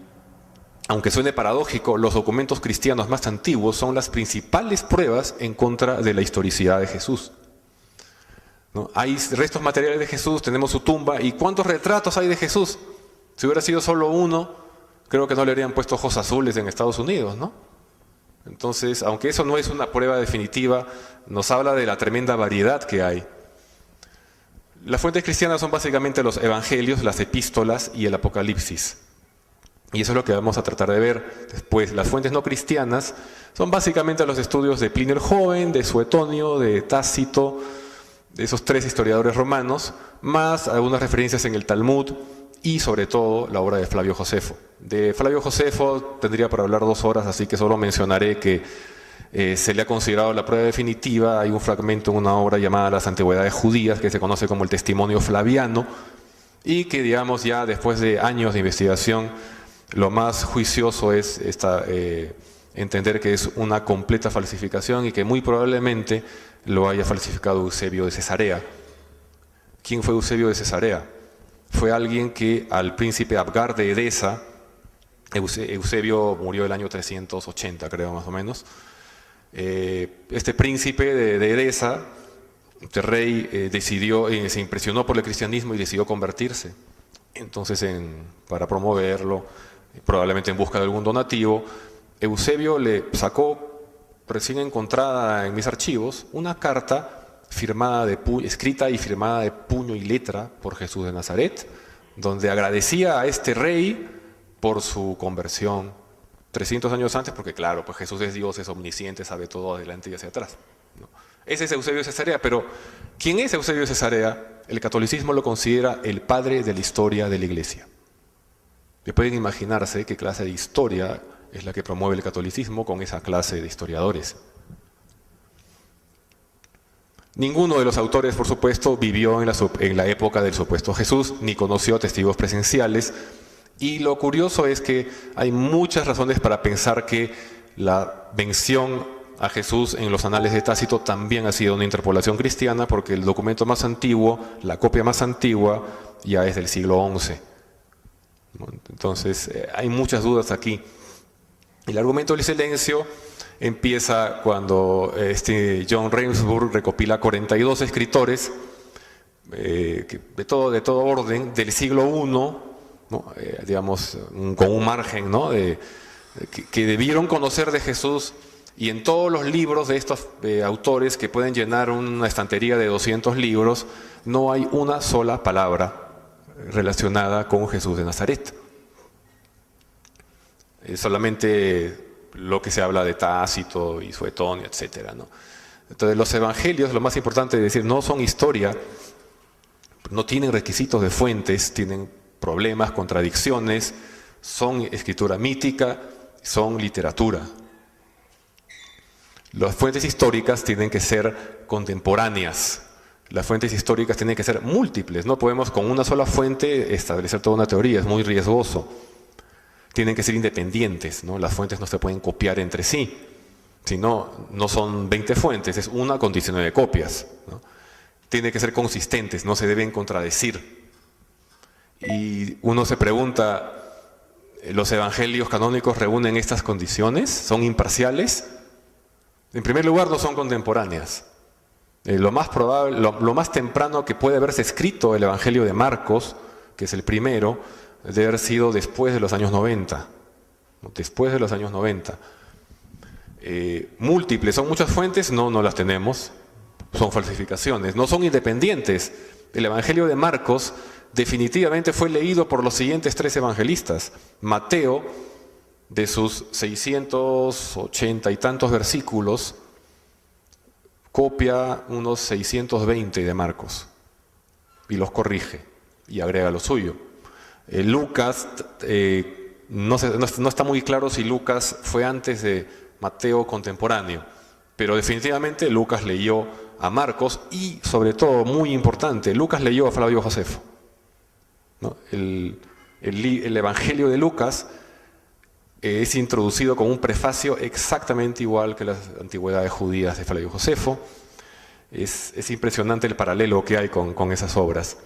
aunque suene paradójico, los documentos cristianos más antiguos son las principales pruebas en contra de la historicidad de Jesús, ¿no? Hay restos materiales de Jesús, tenemos su tumba, ¿y cuántos retratos hay de Jesús? Si hubiera sido solo uno, creo que no le habrían puesto ojos azules en Estados Unidos, ¿no? Entonces, aunque eso no es una prueba definitiva, nos habla de la tremenda variedad que hay. Las fuentes cristianas son básicamente los evangelios, las epístolas y el Apocalipsis. Y eso es lo que vamos a tratar de ver después. Las fuentes no cristianas son básicamente los estudios de Plinio el Joven, de Suetonio, de Tácito, de esos 3 historiadores romanos, más algunas referencias en el Talmud y sobre todo la obra de Flavio Josefo. De Flavio Josefo tendría para hablar 2 horas, así que solo mencionaré que se le ha considerado la prueba definitiva. Hay un fragmento en una obra llamada Las Antigüedades Judías, que se conoce como el Testimonio Flaviano, y que, digamos, ya después de años de investigación, lo más juicioso es entender que es una completa falsificación y que muy probablemente lo haya falsificado Eusebio de Cesarea. ¿Quién fue Eusebio de Cesarea? Fue alguien que al príncipe Abgar de Edesa, Eusebio murió el año 380, creo, más o menos. Este príncipe de Edesa, este rey, se impresionó por el cristianismo y decidió convertirse. Entonces, para promoverlo, probablemente en busca de algún donativo, Eusebio le sacó, recién encontrada en mis archivos, una carta escrita y firmada de puño y letra por Jesús de Nazaret, donde agradecía a este rey por su conversión 300 años antes, porque claro, pues Jesús es Dios, es omnisciente, sabe todo adelante y hacia atrás, ¿no? Ese es Eusebio de Cesarea, pero ¿quién es Eusebio de Cesarea? El catolicismo lo considera el padre de la historia de la Iglesia. Y pueden imaginarse qué clase de historia es la que promueve el catolicismo con esa clase de historiadores. Ninguno de los autores, por supuesto, vivió en la época del supuesto Jesús, ni conoció testigos presenciales. Y lo curioso es que hay muchas razones para pensar que la mención a Jesús en los anales de Tácito también ha sido una interpolación cristiana, porque el documento más antiguo, la copia más antigua, ya es del siglo XI. Entonces, hay muchas dudas aquí. El argumento del silencio empieza cuando John Reinsburg recopila 42 escritores de todo orden del siglo I, ¿no? Digamos, con un margen, ¿no? que debieron conocer de Jesús, y en todos los libros de estos autores, que pueden llenar una estantería de 200 libros, no hay una sola palabra relacionada con Jesús de Nazaret. Solamente lo que se habla de Tácito y Suetonio, etcétera, ¿no? Entonces, los evangelios, lo más importante es decir, no son historia, no tienen requisitos de fuentes, tienen problemas, contradicciones, son escritura mítica, son literatura. Las fuentes históricas tienen que ser contemporáneas. Las fuentes históricas tienen que ser múltiples. No podemos con una sola fuente establecer toda una teoría, es muy riesgoso. Tienen que ser independientes, ¿no? Las fuentes no se pueden copiar entre sí. Si no, no son 20 fuentes, es una con 19 copias, ¿no? Tienen que ser consistentes, no se deben contradecir. Y uno se pregunta, ¿los evangelios canónicos reúnen estas condiciones? ¿Son imparciales? En primer lugar, no son contemporáneas. Lo más probable, lo más temprano que puede haberse escrito el Evangelio de Marcos, que es el primero, debe haber sido después de los años 90. Después de los años 90. Múltiples, ¿son muchas fuentes? No, no las tenemos. Son falsificaciones, no son independientes. El Evangelio de Marcos definitivamente fue leído por los siguientes 3 evangelistas. Mateo, de sus 680 y tantos versículos, copia unos 620 de Marcos y los corrige y agrega lo suyo. Lucas, no está muy claro si Lucas fue antes de Mateo contemporáneo, pero definitivamente Lucas leyó a Marcos y, sobre todo, muy importante, Lucas leyó a Flavio Josefo, ¿no? El Evangelio de Lucas es introducido con un prefacio exactamente igual que las Antigüedades Judías de Flavio Josefo. Es impresionante el paralelo que hay con esas obras.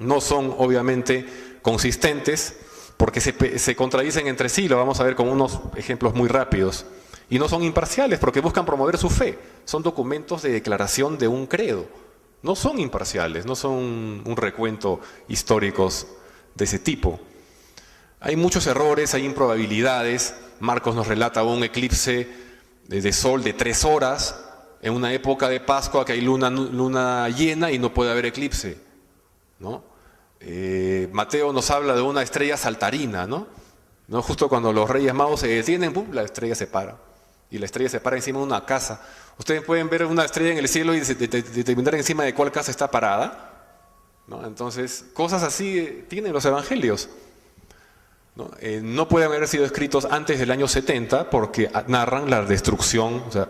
No son, obviamente, consistentes porque se contradicen entre sí, lo vamos a ver con unos ejemplos muy rápidos. Y no son imparciales porque buscan promover su fe. Son documentos de declaración de un credo. No son imparciales, no son un recuento históricos de ese tipo. Hay muchos errores, hay improbabilidades. Marcos nos relata un eclipse de sol de 3 horas en una época de Pascua que hay luna llena y no puede haber eclipse, ¿no? Mateo nos habla de una estrella saltarina, ¿no? Justo cuando los Reyes Magos se detienen, ¡pum!, la estrella se para. Y la estrella se para encima de una casa. Ustedes pueden ver una estrella en el cielo y determinar encima de cuál casa está parada, ¿no? Entonces, cosas así tienen los evangelios, ¿no? No pueden haber sido escritos antes del año 70 porque narran la destrucción, o sea,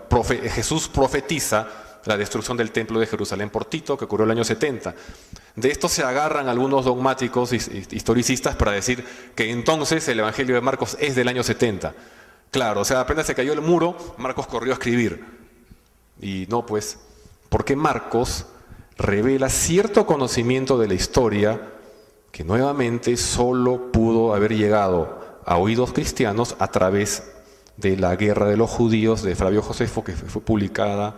Jesús profetiza la destrucción del templo de Jerusalén por Tito, que ocurrió el año 70. De esto se agarran algunos dogmáticos historicistas para decir que entonces el Evangelio de Marcos es del año 70. Claro, o sea, apenas se cayó el muro, Marcos corrió a escribir. Y no, pues, porque Marcos revela cierto conocimiento de la historia que nuevamente solo pudo haber llegado a oídos cristianos a través de la guerra de los judíos de Flavio Josefo, que fue publicada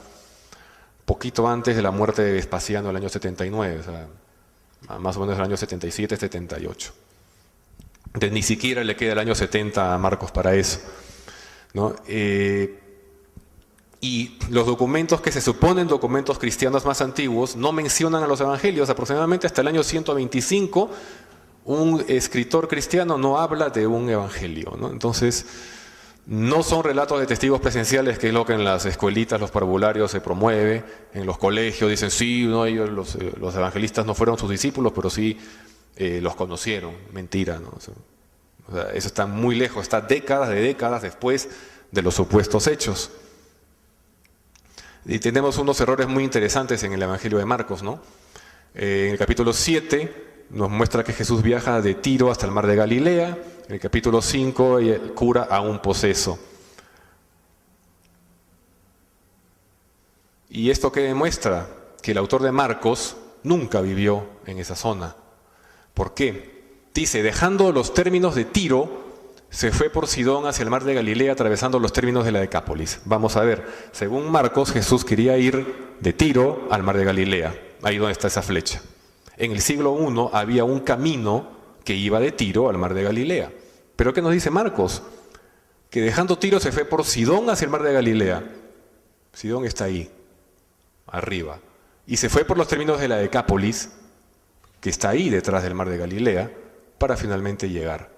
poquito antes de la muerte de Vespasiano, el año 79, o sea, más o menos el año 77, 78. Entonces, ni siquiera le queda el año 70 a Marcos para eso, ¿no? Y los documentos que se suponen documentos cristianos más antiguos no mencionan a los evangelios. Aproximadamente hasta el año 125, un escritor cristiano no habla de un evangelio, ¿no? Entonces, no son relatos de testigos presenciales, que es lo que en las escuelitas, los parvularios se promueve, en los colegios dicen, sí, no, ellos, los evangelistas no fueron sus discípulos, pero sí los conocieron. Mentira, ¿no? O sea, eso está muy lejos, está décadas de décadas después de los supuestos hechos. Y tenemos unos errores muy interesantes en el Evangelio de Marcos, ¿no? En el capítulo 7 nos muestra que Jesús viaja de Tiro hasta el mar de Galilea. En el capítulo 5 cura a un poseso. ¿Y esto qué demuestra? Que el autor de Marcos nunca vivió en esa zona. ¿Por qué? Dice, dejando los términos de Tiro, se fue por Sidón hacia el mar de Galilea, atravesando los términos de la Decápolis. Vamos a ver, según Marcos, Jesús quería ir de Tiro al mar de Galilea, ahí donde está esa flecha. En el siglo I había un camino que iba de Tiro al mar de Galilea. ¿Pero qué nos dice Marcos? Que dejando Tiro se fue por Sidón hacia el mar de Galilea. Sidón está ahí, arriba. Y se fue por los términos de la Decápolis, que está ahí detrás del mar de Galilea, para finalmente llegar.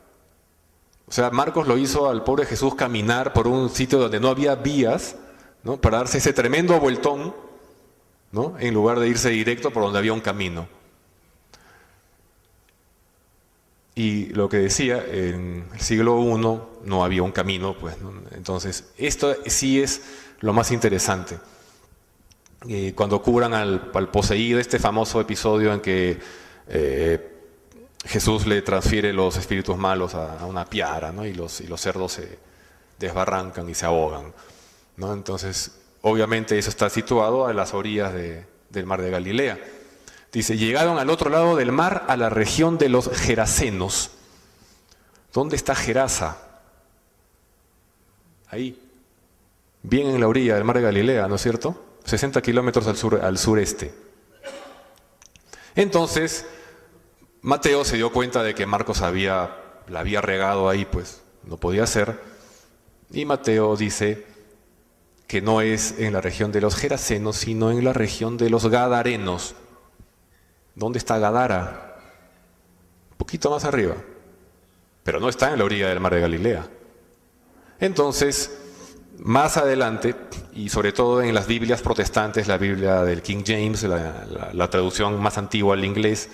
O sea, Marcos lo hizo al pobre Jesús caminar por un sitio donde no había vías, ¿no?, para darse ese tremendo vueltón, ¿no?, en lugar de irse directo por donde había un camino. Y lo que decía, en el siglo I no había un camino, pues, ¿no? Entonces, esto sí es lo más interesante. Cuando curan al poseído, este famoso episodio en que Jesús le transfiere los espíritus malos a una piara, ¿no?, y los cerdos se desbarrancan y se ahogan, ¿no? Entonces, obviamente eso está situado a las orillas del mar de Galilea. Dice, llegaron al otro lado del mar, a la región de los Gerasenos. ¿Dónde está Gerasa? Ahí, bien en la orilla del mar de Galilea, ¿no es cierto? 60 kilómetros al sureste. Entonces, Mateo se dio cuenta de que Marcos la había regado ahí, pues no podía ser. Y Mateo dice que no es en la región de los Gerasenos, sino en la región de los Gadarenos. ¿Dónde está Gadara? Un poquito más arriba, pero no está en la orilla del mar de Galilea. Entonces, más adelante, y sobre todo en las Biblias protestantes, la Biblia del King James, la traducción más antigua al inglés,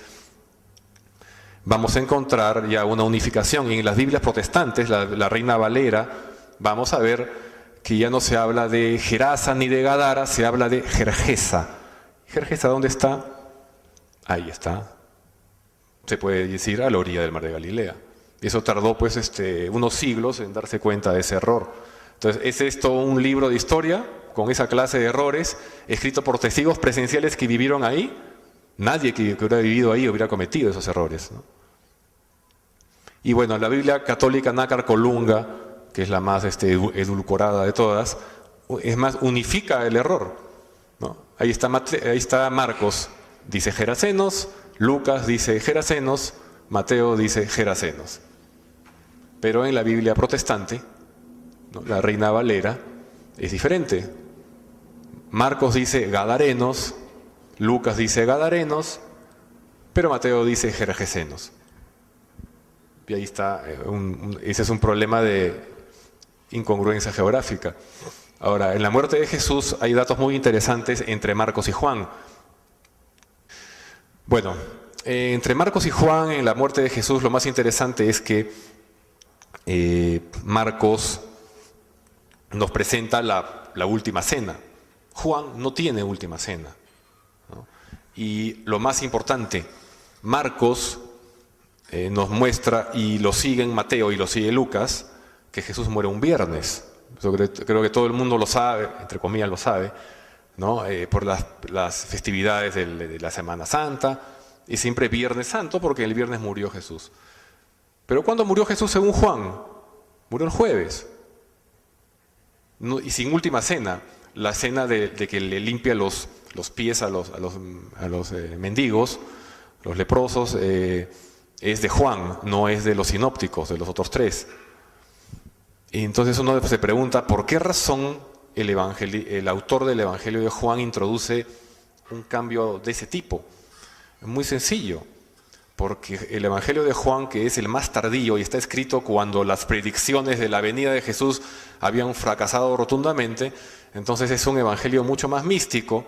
vamos a encontrar ya una unificación. Y en las Biblias protestantes, la Reina Valera, vamos a ver que ya no se habla de Gerasa ni de Gadara, se habla de Gergesa. ¿Gergesa dónde está? Ahí está. Se puede decir a la orilla del mar de Galilea. Y eso tardó pues unos siglos en darse cuenta de ese error. Entonces, ¿es esto un libro de historia con esa clase de errores escrito por testigos presenciales que vivieron ahí? Nadie que hubiera vivido ahí hubiera cometido esos errores, ¿no? Y bueno, la Biblia católica Nácar Colunga, que es la más edulcorada de todas, es más, unifica el error, ¿no? Ahí está Marcos, dice Gerasenos, Lucas dice Gerasenos, Mateo dice Gerasenos. Pero en la Biblia protestante, ¿no?, la Reina Valera, es diferente. Marcos dice Gadarenos, Lucas dice Gadarenos, pero Mateo dice Gergesenos. Y ahí está, ese es un problema de incongruencia geográfica. Ahora, en la muerte de Jesús hay datos muy interesantes entre Marcos y Juan. Bueno, entre Marcos y Juan, en la muerte de Jesús, lo más interesante es que Marcos nos presenta la última cena. Juan no tiene última cena, ¿no? Y lo más importante, Marcos nos muestra, y lo siguen Mateo y lo sigue Lucas, que Jesús muere un viernes. Yo creo que todo el mundo lo sabe, entre comillas lo sabe, ¿no? Por las festividades de la Semana Santa, y siempre Viernes Santo, porque el viernes murió Jesús. Pero ¿cuándo murió Jesús según Juan? Murió el jueves. No, y sin última cena, la cena de que le limpia los pies a los mendigos, los leprosos, es de Juan, no es de los sinópticos, de los otros tres. Y entonces uno se pregunta, ¿por qué razón el autor del Evangelio de Juan introduce un cambio de ese tipo? Es muy sencillo, porque el Evangelio de Juan, que es el más tardío y está escrito cuando las predicciones de la venida de Jesús habían fracasado rotundamente, entonces es un evangelio mucho más místico,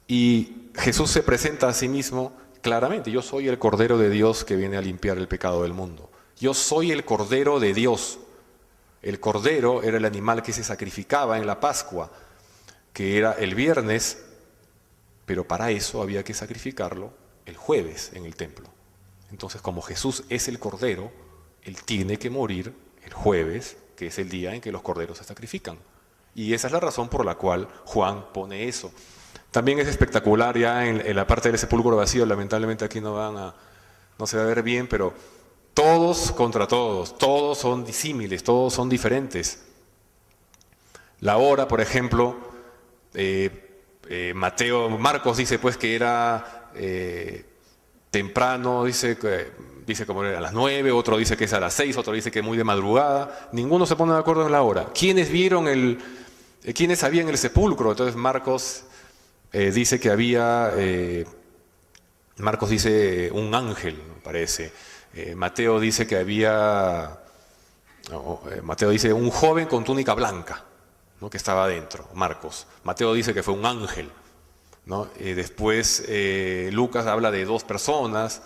y Jesús se presenta a sí mismo claramente: yo soy el Cordero de Dios que viene a limpiar el pecado del mundo. Yo soy el Cordero de Dios. El Cordero era el animal que se sacrificaba en la Pascua, que era el viernes, pero para eso había que sacrificarlo el jueves en el templo. Entonces, como Jesús es el Cordero, Él tiene que morir el jueves, que es el día en que los corderos se sacrifican. Y esa es la razón por la cual Juan pone eso. También es espectacular ya en la parte del sepulcro vacío. Lamentablemente aquí no se va a ver bien, pero todos contra todos son disímiles, todos son diferentes. La hora, por ejemplo, Marcos dice pues que era temprano, dice como era a las 9, otro dice que es a las 6, otro dice que es muy de madrugada. Ninguno se pone de acuerdo en la hora. ¿Quiénes sabían el sepulcro? Entonces Marcos dice que había, Marcos dice un ángel, me parece. Mateo dice que había, Mateo dice un joven con túnica blanca, ¿no?, que estaba adentro. Mateo dice que fue un ángel, ¿no? Después Lucas habla de 2 personas,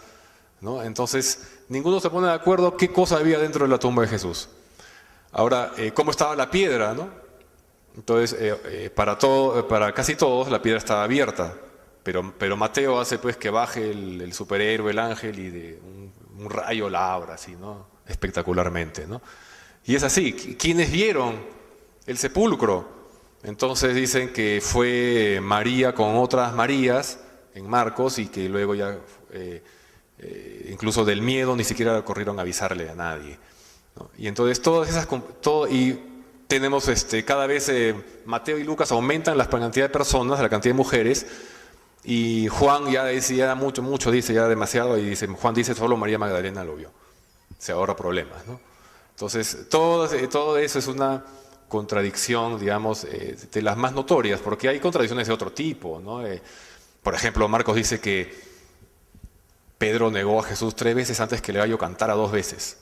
¿no? Entonces ninguno se pone de acuerdo qué cosa había dentro de la tumba de Jesús. Ahora, ¿cómo estaba la piedra, no? Entonces, para casi todos la piedra estaba abierta, pero Mateo hace pues que baje el superhéroe, el ángel, y de un rayo la abra así, ¿no?, espectacularmente, ¿no? Y es así. ¿Quiénes vieron el sepulcro? Entonces dicen que fue María con otras Marías en Marcos, y que luego ya incluso del miedo ni siquiera corrieron a avisarle a nadie, ¿no? Y entonces y tenemos cada vez Mateo y Lucas aumentan la cantidad de personas, la cantidad de mujeres, y Juan ya decía mucho, dice ya demasiado, y Juan dice solo María Magdalena lo vio. Se ahorra problemas, ¿no? Entonces todo eso es una contradicción, digamos, de las más notorias, porque hay contradicciones de otro tipo, ¿no? Por ejemplo, Marcos dice que Pedro negó a Jesús 3 veces antes que el gallo cantara 2 veces.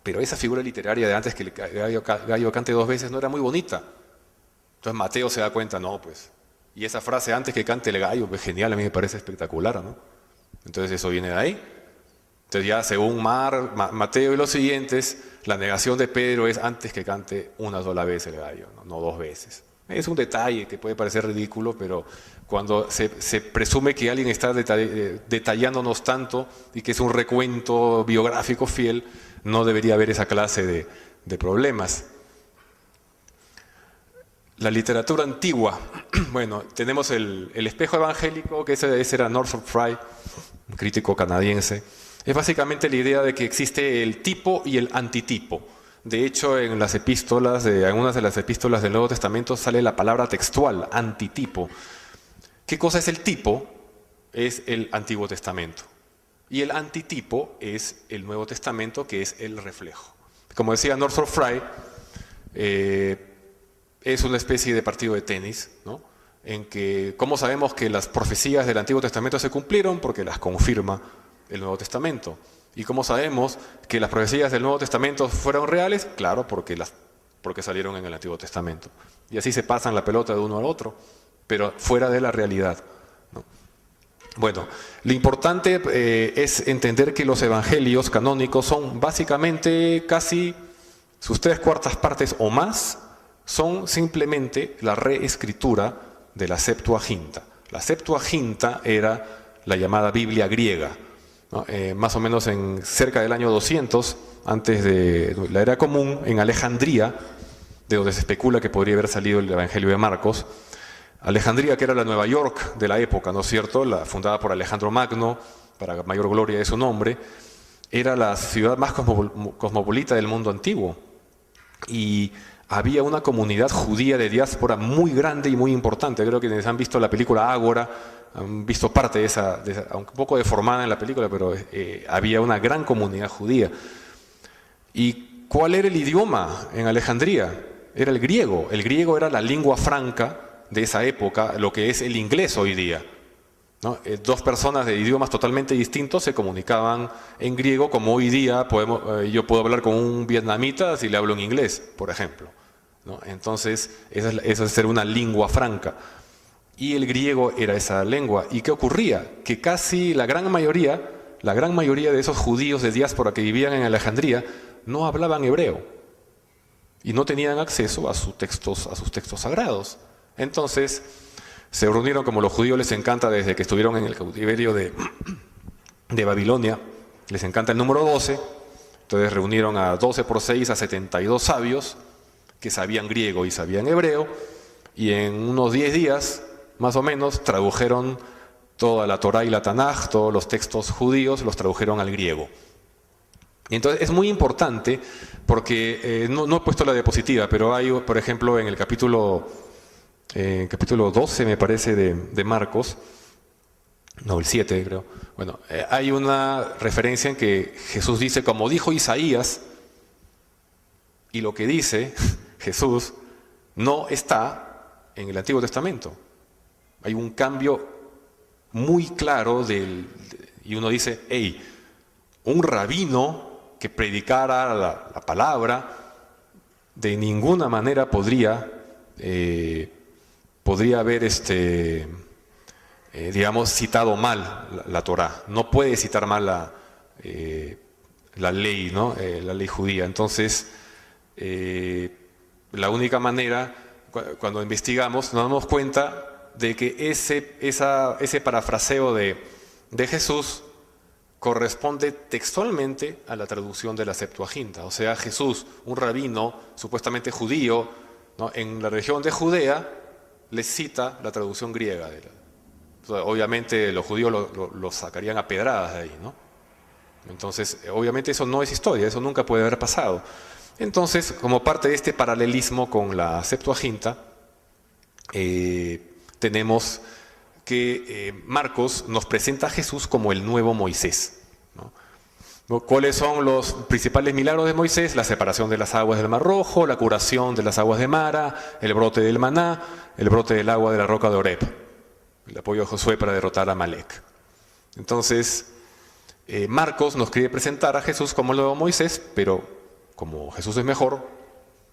Pero esa figura literaria de antes que el gallo cante 2 veces no era muy bonita. Entonces Mateo se da cuenta, no, pues. Y esa frase antes que cante el gallo, pues genial, a mí me parece espectacular, ¿no? Entonces eso viene de ahí. Entonces ya según Mateo y los siguientes, la negación de Pedro es antes que cante una sola vez el gallo, no 2 veces. Es un detalle que puede parecer ridículo, pero cuando se presume que alguien está detallándonos tanto y que es un recuento biográfico fiel, no debería haber esa clase de problemas. La literatura antigua. Bueno, tenemos el espejo evangélico, que ese era Northrop Frye, un crítico canadiense. Es básicamente la idea de que existe el tipo y el antitipo. De hecho, en las epístolas, algunas de las epístolas del Nuevo Testamento sale la palabra textual, antitipo. ¿Qué cosa es el tipo? Es el Antiguo Testamento. Y el antitipo es el Nuevo Testamento, que es el reflejo. Como decía Northrop Frye, es una especie de partido de tenis, ¿no? En que, ¿cómo sabemos que las profecías del Antiguo Testamento se cumplieron? Porque las confirma el Nuevo Testamento. ¿Y cómo sabemos que las profecías del Nuevo Testamento fueron reales? Claro, porque salieron en el Antiguo Testamento. Y así se pasan la pelota de uno al otro, pero fuera de la realidad, ¿no? Bueno, lo importante es entender que los evangelios canónicos son básicamente casi sus 3/4 partes o más, son simplemente la reescritura de la Septuaginta. La Septuaginta era la llamada Biblia griega, ¿no? Más o menos cerca del año 200, antes de la era común, en Alejandría, de donde se especula que podría haber salido el Evangelio de Marcos. Alejandría, que era la Nueva York de la época, ¿no es cierto?, fundada por Alejandro Magno, para mayor gloria de su nombre, era la ciudad más cosmopolita del mundo antiguo. Y había una comunidad judía de diáspora muy grande y muy importante. Creo que quienes han visto la película Ágora han visto parte de esa, aunque un poco deformada en la película, pero había una gran comunidad judía. ¿Y cuál era el idioma en Alejandría? Era el griego. El griego era la lengua franca de esa época, lo que es el inglés hoy día, ¿no? Dos personas de idiomas totalmente distintos se comunicaban en griego, como hoy día yo puedo hablar con un vietnamita si le hablo en inglés, por ejemplo, ¿no? Entonces, eso es ser una lengua franca. Y el griego era esa lengua. ¿Y qué ocurría? Que casi la gran mayoría de esos judíos de diáspora que vivían en Alejandría no hablaban hebreo y no tenían acceso a sus textos sagrados. Entonces, se reunieron, como a los judíos les encanta desde que estuvieron en el cautiverio de Babilonia, les encanta el número 12, entonces reunieron a 12 por 6 a 72 sabios que sabían griego y sabían hebreo, y en unos 10 días, más o menos, tradujeron toda la Torá y la Tanaj, todos los textos judíos, los tradujeron al griego. Y entonces es muy importante porque, no he puesto la diapositiva, pero hay, por ejemplo, en el capítulo 12, me parece, de Marcos, no, el 7 creo, bueno, hay una referencia en que Jesús dice, como dijo Isaías, y lo que dice Jesús no está en el Antiguo Testamento. Hay un cambio muy claro y uno dice, hey, un rabino que predicara la palabra de ninguna manera podría haber digamos, citado mal la Torá. No puede citar mal la ley, ¿no? La ley judía. Entonces, la única manera, cuando investigamos, nos damos cuenta de que ese parafraseo de Jesús corresponde textualmente a la traducción de la Septuaginta. O sea, Jesús, un rabino supuestamente judío, ¿no?, en la región de Judea, les cita la traducción griega. Obviamente los judíos lo sacarían a pedradas de ahí, ¿no? Entonces, obviamente eso no es historia, eso nunca puede haber pasado. Entonces, como parte de este paralelismo con la Septuaginta, tenemos que Marcos nos presenta a Jesús como el nuevo Moisés, ¿no? ¿Cuáles son los principales milagros de Moisés? La separación de las aguas del Mar Rojo, la curación de las aguas de Mara, el brote del maná, el brote del agua de la roca de Oreb, el apoyo de Josué para derrotar a Amalek. Entonces, Marcos nos quiere presentar a Jesús como el nuevo Moisés, pero como Jesús es mejor,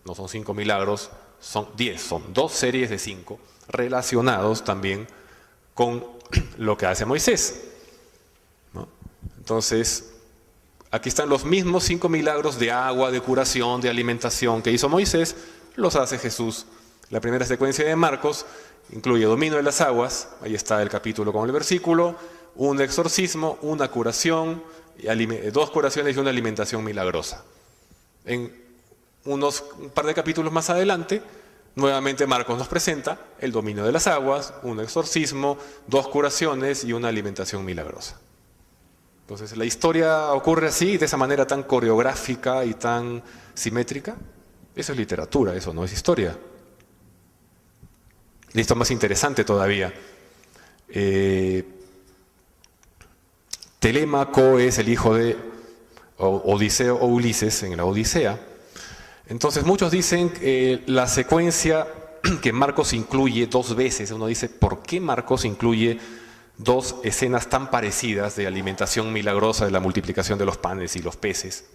no son 5 milagros, son 10, son 2 series de 5 relacionados también con lo que hace Moisés, ¿no? Entonces, aquí están los mismos 5 milagros de agua, de curación, de alimentación que hizo Moisés, los hace Jesús. La primera secuencia de Marcos incluye dominio de las aguas, ahí está el capítulo con el versículo, un exorcismo, una curación, 2 curaciones y una alimentación milagrosa. En un par de capítulos más adelante, nuevamente Marcos nos presenta el dominio de las aguas, un exorcismo, 2 curaciones y una alimentación milagrosa. Entonces, la historia ocurre así, de esa manera tan coreográfica y tan simétrica. Eso es literatura, eso no es historia. Listo, más interesante todavía. Telémaco es el hijo de Odiseo o Ulises en la Odisea. Entonces muchos dicen que la secuencia que Marcos incluye dos veces. Uno dice, ¿por qué Marcos incluye dos escenas tan parecidas de alimentación milagrosa, de la multiplicación de los panes y los peces?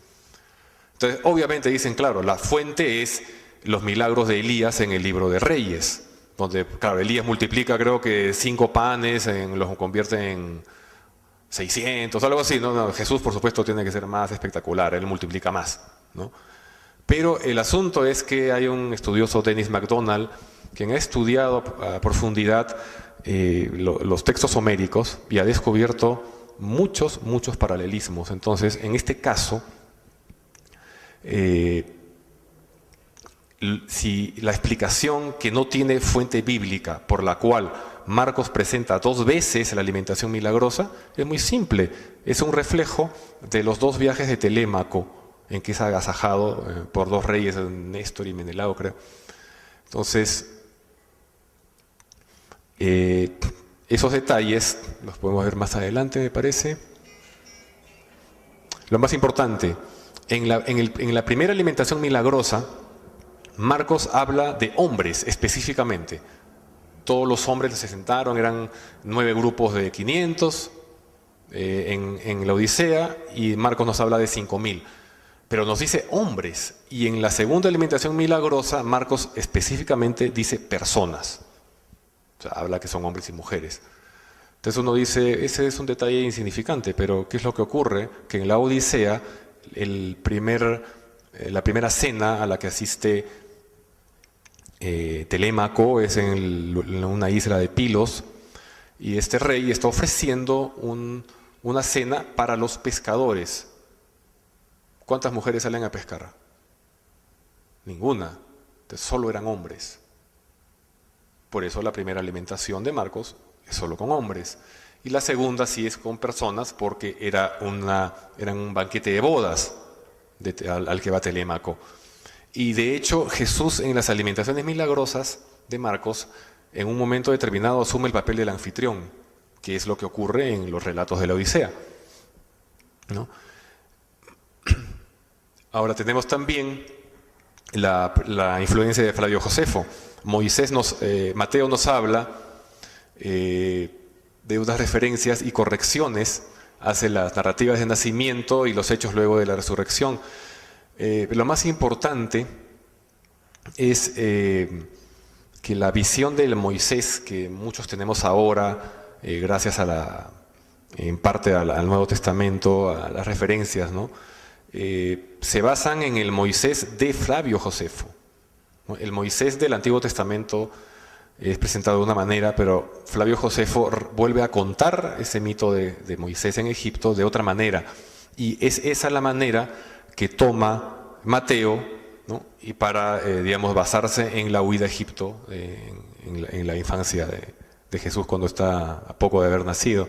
Entonces, obviamente dicen, claro, la fuente es los milagros de Elías en el libro de Reyes, donde, claro, Elías multiplica, creo que 5 panes, los convierte en 600, algo así. No, Jesús, por supuesto, tiene que ser más espectacular, él multiplica más, ¿no? Pero el asunto es que hay un estudioso, Dennis MacDonald, quien ha estudiado a profundidad los textos homéricos y ha descubierto muchos paralelismos. Entonces, en este caso, si la explicación que no tiene fuente bíblica por la cual Marcos presenta 2 veces la alimentación milagrosa, es muy simple. Es un reflejo de los 2 viajes de Telémaco, en que es agasajado por 2 reyes, Néstor y Menelao, creo. Entonces, esos detalles los podemos ver más adelante, me parece. Lo más importante, en la primera alimentación milagrosa, Marcos habla de hombres específicamente. Todos los hombres se sentaron, eran 9 grupos de 500 en la Odisea, y Marcos nos habla de 5000. Pero nos dice hombres, y en la segunda alimentación milagrosa, Marcos específicamente dice personas. O sea, habla que son hombres y mujeres. Entonces uno dice, ese es un detalle insignificante, pero ¿qué es lo que ocurre? Que en la Odisea, la primera cena a la que asiste Telémaco es en una isla de Pilos, y este rey está ofreciendo una cena para los pescadores. ¿Cuántas mujeres salen a pescar? Ninguna. Entonces solo eran hombres. Por eso la primera alimentación de Marcos es solo con hombres. Y la segunda sí es con personas, porque era un banquete de bodas al que va Telémaco. Y de hecho Jesús, en las alimentaciones milagrosas de Marcos, en un momento determinado asume el papel del anfitrión, que es lo que ocurre en los relatos de la Odisea, ¿no? Ahora tenemos también la influencia de Flavio Josefo. Mateo nos habla de unas referencias y correcciones hacia las narrativas de nacimiento y los hechos luego de la resurrección. Lo más importante es que la visión del Moisés que muchos tenemos ahora, gracias en parte al Nuevo Testamento, a las referencias, ¿no? Se basan en el Moisés de Flavio Josefo. El Moisés del Antiguo Testamento es presentado de una manera, pero Flavio Josefo vuelve a contar ese mito de Moisés en Egipto de otra manera. Y es esa la manera que toma Mateo, ¿no? Y para, basarse en la huida a Egipto, en la infancia de Jesús, cuando está a poco de haber nacido.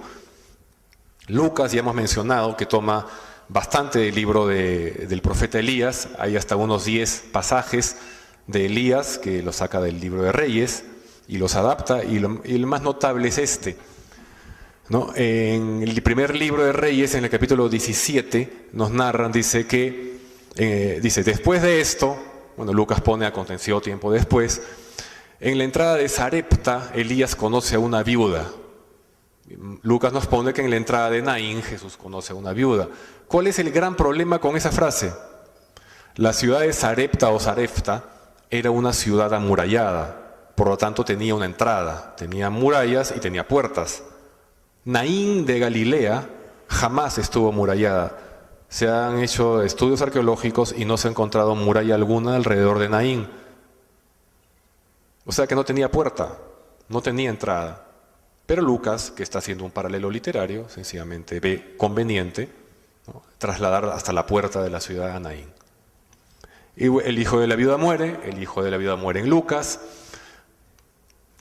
Lucas, ya hemos mencionado, que toma bastante del libro del profeta Elías. Hay hasta unos 10 pasajes de Elías que los saca del libro de Reyes y los adapta, y el más notable es este, ¿no? En el primer libro de Reyes, en el capítulo 17, nos narran, dice, después de esto, bueno, Lucas pone aconteció tiempo después, en la entrada de Sarepta, Elías conoce a una viuda. Lucas nos pone que en la entrada de Naín, Jesús conoce a una viuda. ¿Cuál es el gran problema con esa frase? La ciudad de Sarepta o Sarepta era una ciudad amurallada, por lo tanto tenía una entrada, tenía murallas y tenía puertas. Naín de Galilea jamás estuvo amurallada. Se han hecho estudios arqueológicos y no se ha encontrado muralla alguna alrededor de Naín. O sea que no tenía puerta, no tenía entrada. Pero Lucas, que está haciendo un paralelo literario, sencillamente ve conveniente, ¿no?, trasladar hasta la puerta de la ciudad a Naín. Y el hijo de la viuda muere, en Lucas.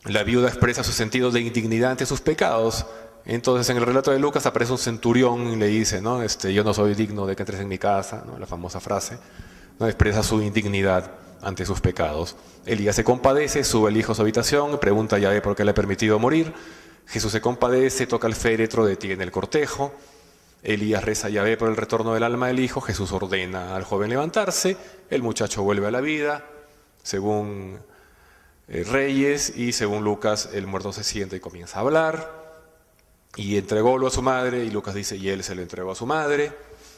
La viuda expresa su sentido de indignidad ante sus pecados. Entonces en el relato de Lucas aparece un centurión y le dice, ¿no? Yo no soy digno de que entres en mi casa, ¿no? La famosa frase, ¿no? Expresa su indignidad ante sus pecados. Elías se compadece, sube el hijo a su habitación, pregunta a Yahvé por qué le ha permitido morir. Jesús se compadece, toca el féretro, detiene el cortejo. Elías reza a Yahvé por el retorno del alma del hijo. Jesús ordena al joven levantarse. El muchacho vuelve a la vida, según reyes, y según Lucas el muerto se sienta y comienza a hablar, y entrególo a su madre, y Lucas dice, y él se lo entregó a su madre,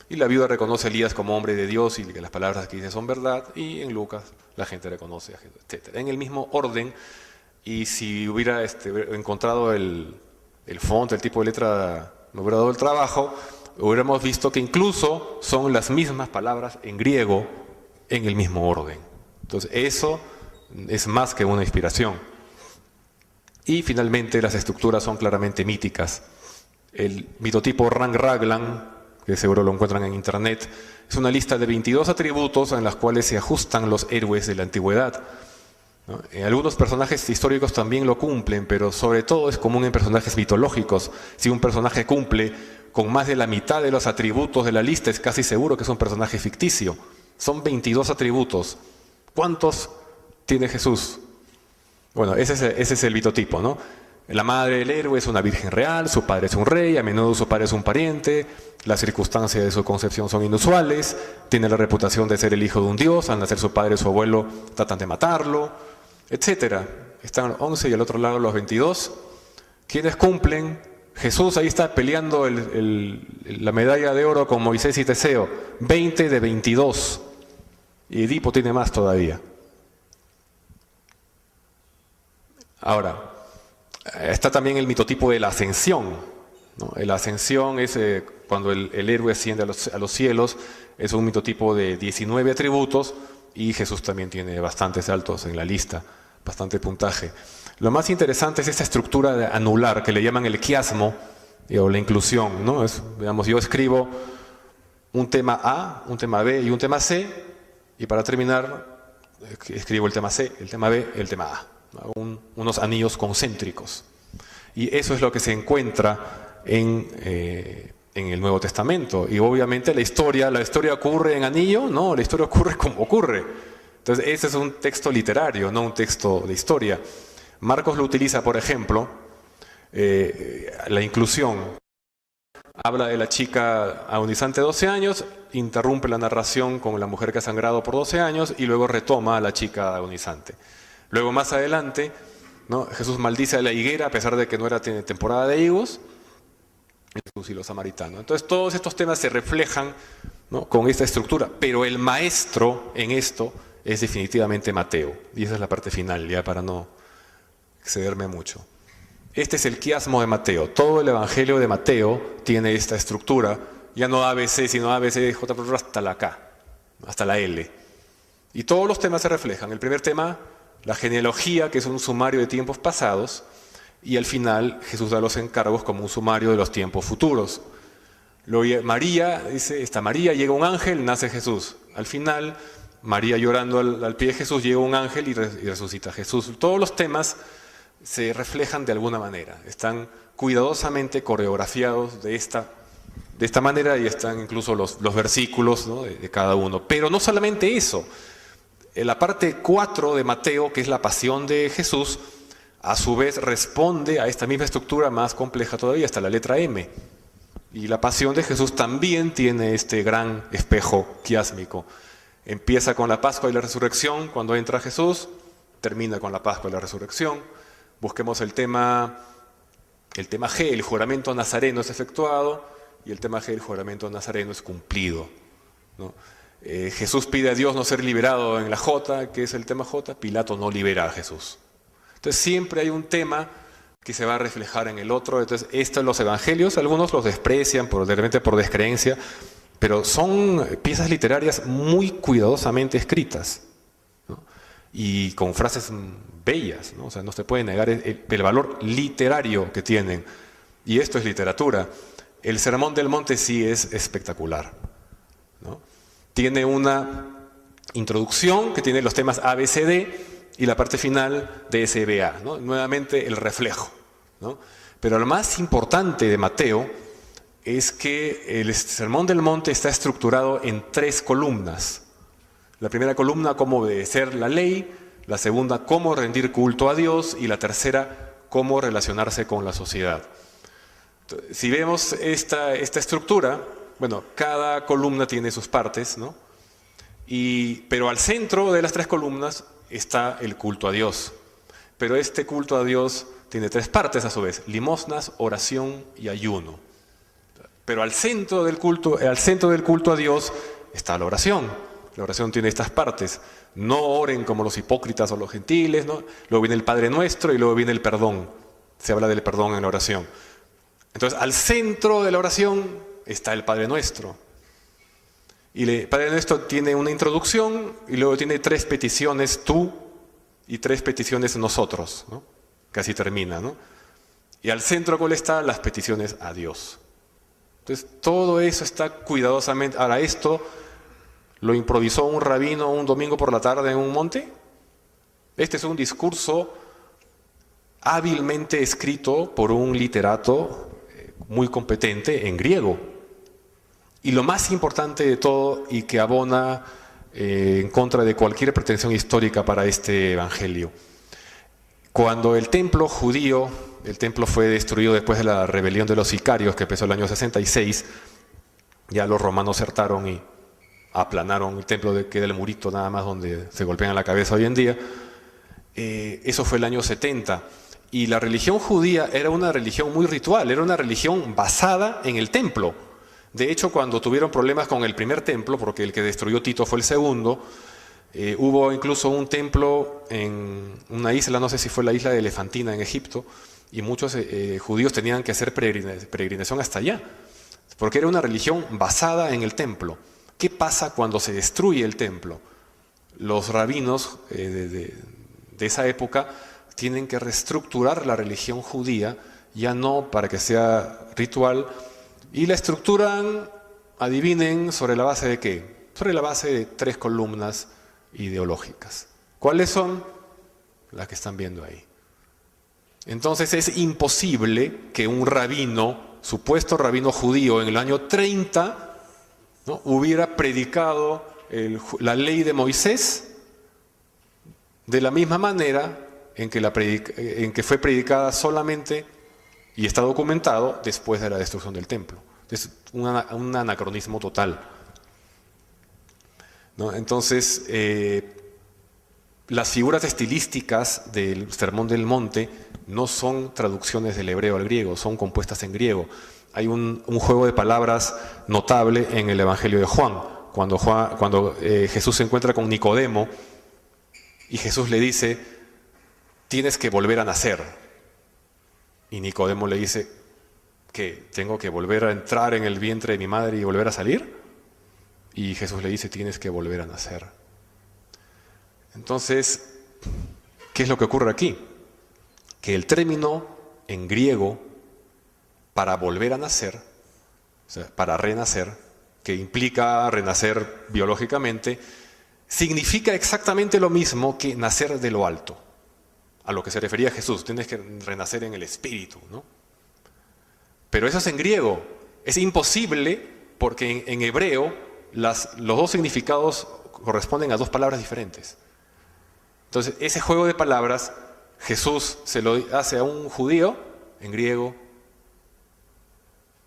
y la viuda reconoce a Elías como hombre de Dios y que las palabras que dice son verdad, y en Lucas la gente reconoce a Jesús, etc. En el mismo orden, y si hubiera encontrado el font, el tipo de letra, me hubiera dado el trabajo, hubiéramos visto que incluso son las mismas palabras en griego en el mismo orden. Entonces eso es más que una inspiración. Y finalmente las estructuras son claramente míticas. El mitotipo Rang Raglan, que seguro lo encuentran en internet, es una lista de 22 atributos en las cuales se ajustan los héroes de la antigüedad, ¿no? Algunos personajes históricos también lo cumplen, pero sobre todo es común en personajes mitológicos. Si un personaje cumple con más de la mitad de los atributos de la lista, es casi seguro que es un personaje ficticio. Son 22 atributos. ¿Cuántos tiene Jesús? Bueno, ese es el mitotipo, ¿no? La madre del héroe es una virgen real, su padre es un rey, a menudo su padre es un pariente, las circunstancias de su concepción son inusuales, tiene la reputación de ser el hijo de un dios, al nacer su padre y su abuelo tratan de matarlo, etc. Están los 11 y al otro lado los 22. ¿Quiénes cumplen? Jesús ahí está peleando la medalla de oro con Moisés y Teseo, 20 de 22. Y Edipo tiene más todavía. Ahora, está también el mitotipo de la ascensión, ¿no? La ascensión es cuando el héroe asciende a los cielos, es un mitotipo de 19 atributos, y Jesús también tiene bastantes altos en la lista, bastante puntaje. Lo más interesante es esta estructura de anular, que le llaman el quiasmo, o la inclusión, ¿no? Digamos, yo escribo un tema A, un tema B y un tema C, y para terminar escribo el tema C, el tema B y el tema A. Unos anillos concéntricos, y eso es lo que se encuentra en el Nuevo Testamento. Y obviamente la historia ocurre en anillo, no, la historia ocurre como ocurre. Entonces ese es un texto literario, no un texto de historia. Marcos lo utiliza, por ejemplo, la inclusión. Habla de la chica agonizante de 12 años, interrumpe la narración con la mujer que ha sangrado por 12 años y luego retoma a la chica agonizante. Luego más adelante, ¿no? Jesús maldice a la higuera a pesar de que no era temporada de higos, Jesús y los samaritanos. Entonces todos estos temas se reflejan, ¿no? Con esta estructura, pero el maestro en esto es definitivamente Mateo, y esa es la parte final, ya para no excederme mucho. Este es el quiasmo de Mateo. Todo el evangelio de Mateo tiene esta estructura, ya no ABC, sino ABC, J hasta la K, hasta la L. Y todos los temas se reflejan. El primer tema, la genealogía, que es un sumario de tiempos pasados, y al final Jesús da los encargos como un sumario de los tiempos futuros. Luego María, dice, esta María, llega un ángel, nace Jesús. Al final, María llorando al pie de Jesús, llega un ángel y resucita a Jesús. Todos los temas se reflejan de alguna manera, están cuidadosamente coreografiados de esta manera, y están incluso los versículos, ¿no? de cada uno. Pero no solamente eso. En la parte 4 de Mateo, que es la pasión de Jesús, a su vez responde a esta misma estructura más compleja todavía, hasta la letra M. Y la pasión de Jesús también tiene este gran espejo quiásmico. Empieza con la Pascua y la Resurrección, cuando entra Jesús, termina con la Pascua y la Resurrección. Busquemos el tema G, el juramento nazareno es efectuado, y el tema G, el juramento nazareno es cumplido, ¿no? Jesús pide a Dios no ser liberado en la J, que es el tema J, Pilato no libera a Jesús. Entonces siempre hay un tema que se va a reflejar en el otro. Entonces estos los evangelios, algunos los desprecian de repente por descreencia, pero son piezas literarias muy cuidadosamente escritas, ¿no? Y con frases bellas, ¿no? O sea, no se puede negar el valor literario que tienen, y esto es literatura. El Sermón del Monte sí es espectacular, ¿no? Tiene una introducción que tiene los temas A, B, C, D, y la parte final de SBA, ¿no? Nuevamente el reflejo, ¿no? Pero lo más importante de Mateo es que el Sermón del Monte está estructurado en 3 columnas. La primera columna, cómo obedecer la ley; la segunda, cómo rendir culto a Dios; y la tercera, cómo relacionarse con la sociedad. Entonces, si vemos esta estructura, bueno, cada columna tiene sus partes, ¿no? Pero al centro de las 3 columnas está el culto a Dios. Pero este culto a Dios tiene tres partes a su vez: limosnas, oración y ayuno. Pero al centro del culto a Dios está la oración. La oración tiene estas partes. No oren como los hipócritas o los gentiles, ¿no? Luego viene el Padre Nuestro y luego viene el perdón. Se habla del perdón en la oración. Entonces, al centro de la oración está el Padre Nuestro. Y el Padre Nuestro tiene una introducción y luego tiene tres peticiones tú y tres peticiones nosotros, ¿no? Casi termina, ¿no? Y al centro, ¿cuál está? Las peticiones a Dios. Entonces, todo eso está cuidadosamente. Ahora, esto lo improvisó un rabino un domingo por la tarde en un monte. Este es un discurso hábilmente escrito por un literato muy competente en griego. Y lo más importante de todo, y que abona en contra de cualquier pretensión histórica para este evangelio: cuando el templo judío, el templo fue destruido después de la rebelión de los sicarios, que empezó el año 66, ya los romanos certaron y aplanaron el templo, queda el murito nada más donde se golpean la cabeza hoy en día. Eso fue el año 70. Y la religión judía era una religión muy ritual, era una religión basada en el templo. De hecho, cuando tuvieron problemas con el primer templo, porque el que destruyó Tito fue el segundo, hubo incluso un templo en una isla, no sé si fue la isla de Elefantina en Egipto, y muchos judíos tenían que hacer peregrinación hasta allá, porque era una religión basada en el templo. ¿Qué pasa cuando se destruye el templo? Los rabinos de esa época tienen que reestructurar la religión judía, ya no para que sea ritual, y la estructuran, adivinen, ¿sobre la base de qué? Sobre la base de tres columnas ideológicas. ¿Cuáles son? Las que están viendo ahí. Entonces es imposible que un rabino, supuesto rabino judío, en el año 30, ¿no?, hubiera predicado la ley de Moisés de la misma manera en que fue predicada solamente, y está documentado, después de la destrucción del templo. Es un anacronismo total, ¿no? Entonces, las figuras estilísticas del Sermón del Monte no son traducciones del hebreo al griego, son compuestas en griego. Hay un juego de palabras notable en el Evangelio de Juan, cuando Jesús se encuentra con Nicodemo y Jesús le dice: tienes que volver a nacer. Y Nicodemo le dice: ¿qué? ¿Tengo que volver a entrar en el vientre de mi madre y volver a salir? Y Jesús le dice: tienes que volver a nacer. Entonces, ¿qué es lo que ocurre aquí? Que el término en griego para volver a nacer, o sea, para renacer, que implica renacer biológicamente, significa exactamente lo mismo que nacer de lo alto, a lo que se refería Jesús. Tienes que renacer en el espíritu, ¿no? Pero eso es en griego. Es imposible porque en hebreo los dos significados corresponden a dos palabras diferentes. Entonces, ese juego de palabras, Jesús se lo hace a un judío en griego.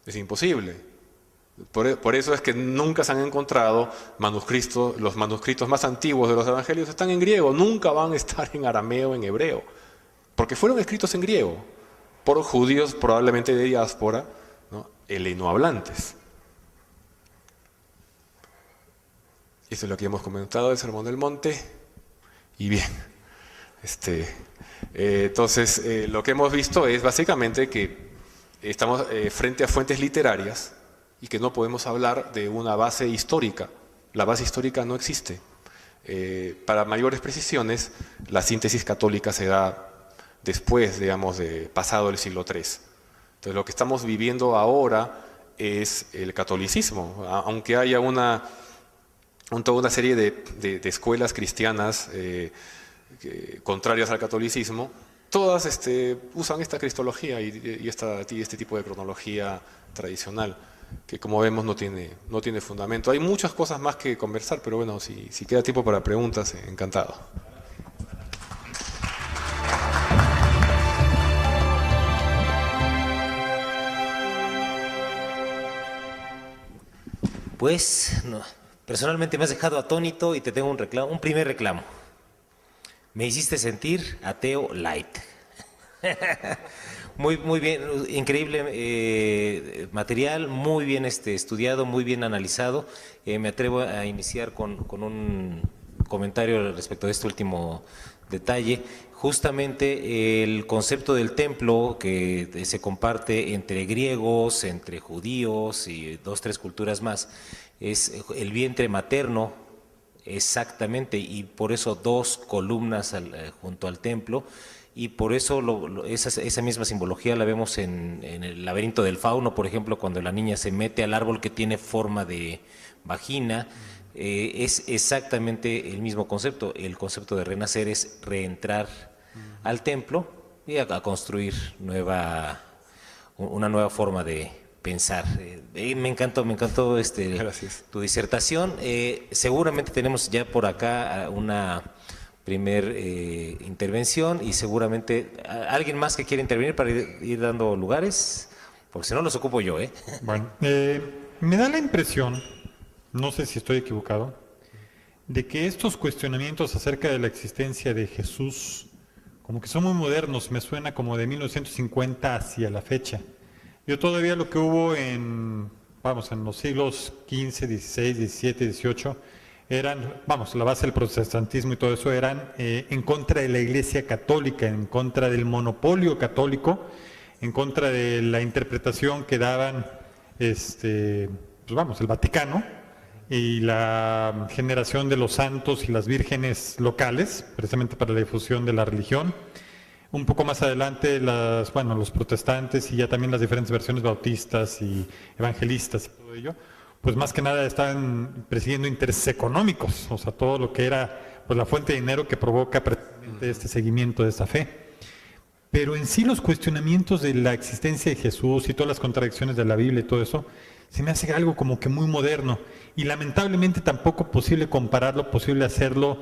Es imposible. Por eso es que nunca se han encontrado manuscritos. Los manuscritos más antiguos de los evangelios están en griego, nunca van a estar en arameo o en hebreo, porque fueron escritos en griego por judíos probablemente de diáspora, ¿no?, helenohablantes. Esto es lo que hemos comentado del Sermón del Monte. Y bien, entonces lo que hemos visto es básicamente que estamos frente a fuentes literarias y que no podemos hablar de una base histórica. La base histórica no existe. Para mayores precisiones, la síntesis católica se da después, digamos, de pasado el siglo III. Entonces, lo que estamos viviendo ahora es el catolicismo, aunque haya toda una serie de escuelas cristianas contrarias al catolicismo. Todas usan esta cristología y este tipo de cronología tradicional, que como vemos no tiene fundamento. Hay muchas cosas más que conversar, pero bueno, si queda tiempo para preguntas, encantado. Pues, no, personalmente me has dejado atónito y te tengo un primer reclamo. Me hiciste sentir ateo light. Muy bien, increíble material, muy bien estudiado, muy bien analizado. Me atrevo a iniciar con un comentario respecto de este último detalle. Justamente el concepto del templo que se comparte entre griegos, entre judíos y dos, tres culturas más, es el vientre materno. Exactamente, y por eso dos columnas junto al templo, y por eso esa misma simbología la vemos en el laberinto del fauno, por ejemplo, cuando la niña se mete al árbol que tiene forma de vagina. Es exactamente el mismo concepto. El concepto de renacer es reentrar al templo y a construir una nueva forma de pensar. Me encantó Gracias. tu disertación. Seguramente tenemos ya por acá una primer intervención, y seguramente alguien más que quiere intervenir para ir dando lugares, porque si no los ocupo yo, ¿eh? Bueno, me da la impresión, no sé si estoy equivocado, de que estos cuestionamientos acerca de la existencia de Jesús, como que son muy modernos, me suena como de 1950 hacia la fecha. Yo todavía lo que hubo en los siglos XV, XVI, XVII, XVIII, eran, la base del protestantismo y todo eso eran en contra de la Iglesia Católica, en contra del monopolio católico, en contra de la interpretación que daban el Vaticano y la generación de los santos y las vírgenes locales, precisamente para la difusión de la religión. Un poco más adelante los protestantes y ya también las diferentes versiones bautistas y evangelistas y todo ello, pues más que nada están persiguiendo intereses económicos, o sea, todo lo que era pues la fuente de dinero que provoca precisamente este seguimiento de esta fe. Pero en sí los cuestionamientos de la existencia de Jesús y todas las contradicciones de la Biblia y todo eso, se me hace algo como que muy moderno, y lamentablemente tampoco posible compararlo, posible hacerlo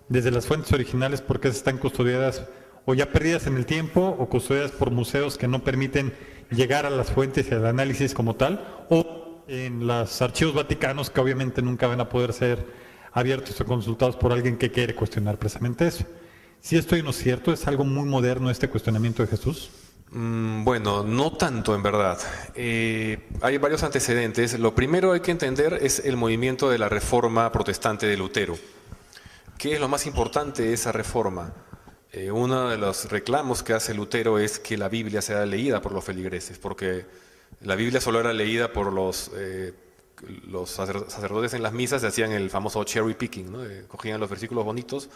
desde las fuentes originales, porque esas están custodiadas o ya perdidas en el tiempo o custodiadas por museos que no permiten llegar a las fuentes y al análisis como tal, o en los archivos vaticanos que obviamente nunca van a poder ser abiertos o consultados por alguien que quiere cuestionar precisamente eso. Si estoy no es cierto, es algo muy moderno este cuestionamiento de Jesús. Bueno, no tanto en verdad. Hay varios antecedentes. Lo primero hay que entender es el movimiento de la Reforma Protestante de Lutero. ¿Qué es lo más importante de esa reforma? Uno de los reclamos que hace Lutero es que la Biblia sea leída por los feligreses, porque la Biblia solo era leída por los sacerdotes en las misas, se hacían el famoso cherry picking, ¿no? Cogían los versículos bonitos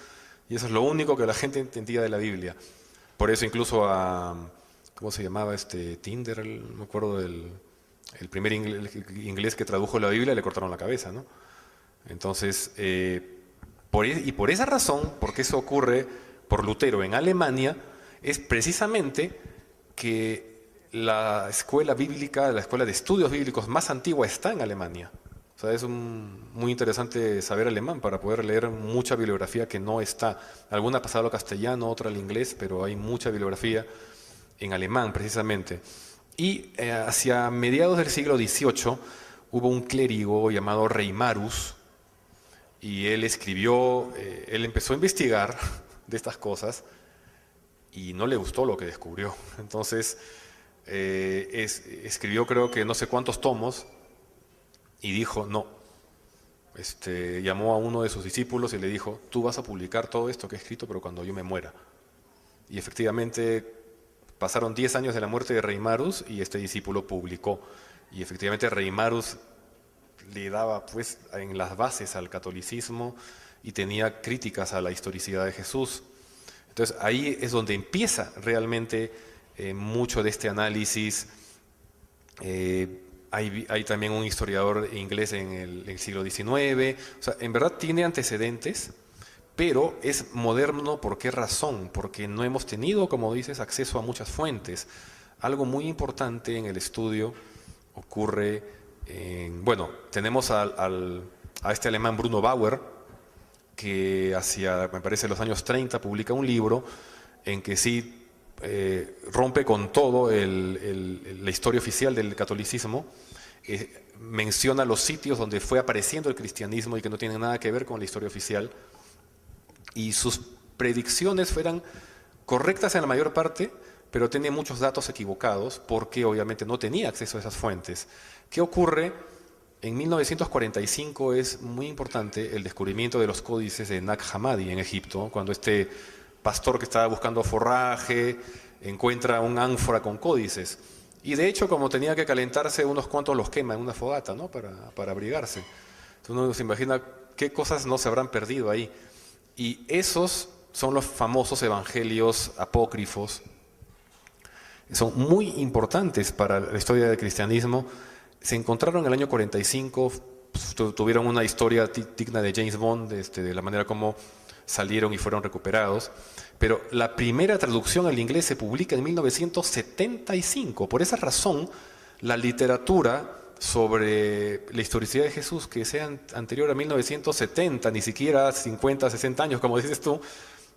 y eso es lo único que la gente entendía de la Biblia. Por eso incluso ¿cómo se llamaba Tinder? No me acuerdo el primer inglés que tradujo la Biblia, le cortaron la cabeza, ¿no? Entonces, por esa razón, porque eso ocurre por Lutero en Alemania, es precisamente que la escuela bíblica, la escuela de estudios bíblicos más antigua está en Alemania. O sea, es muy interesante saber alemán para poder leer mucha bibliografía que no está. Alguna pasada al castellano, otra al inglés, pero hay mucha bibliografía en alemán precisamente. Y hacia mediados del siglo XVIII hubo un clérigo llamado Reimarus, y él empezó a investigar de estas cosas y no le gustó lo que descubrió. Entonces escribió creo que no sé cuántos tomos y dijo no. Llamó a uno de sus discípulos y le dijo: tú vas a publicar todo esto que he escrito, pero cuando yo me muera. Y efectivamente pasaron 10 años de la muerte de Reimarus y este discípulo publicó. Y efectivamente Reimarus le daba pues en las bases al catolicismo y tenía críticas a la historicidad de Jesús. Entonces ahí es donde empieza realmente mucho de este análisis. Hay también un historiador inglés en el siglo XIX. O sea, en verdad tiene antecedentes, pero es moderno. ¿Por qué razón? Porque no hemos tenido, como dices, acceso a muchas fuentes. Algo muy importante en el estudio ocurre tenemos a este alemán Bruno Bauer, que me parece, los años 30 publica un libro en que sí rompe con todo la historia oficial del catolicismo, menciona los sitios donde fue apareciendo el cristianismo y que no tienen nada que ver con la historia oficial, y sus predicciones fueran correctas en la mayor parte, pero tenía muchos datos equivocados porque obviamente no tenía acceso a esas fuentes. ¿Qué ocurre? En 1945 es muy importante el descubrimiento de los códices de Nag Hammadi en Egipto, cuando este pastor que estaba buscando forraje encuentra un ánfora con códices. Y de hecho, como tenía que calentarse, unos cuantos los quema en una fogata, ¿no? para abrigarse. Entonces uno se imagina qué cosas no se habrán perdido ahí. Y esos son los famosos evangelios apócrifos. Son muy importantes para la historia del cristianismo. Se encontraron en el año 45, tuvieron una historia digna de James Bond, de la manera como salieron y fueron recuperados. Pero la primera traducción al inglés se publica en 1975. Por esa razón, la literatura sobre la historicidad de Jesús, que sea anterior a 1970, ni siquiera 50, 60 años, como dices tú,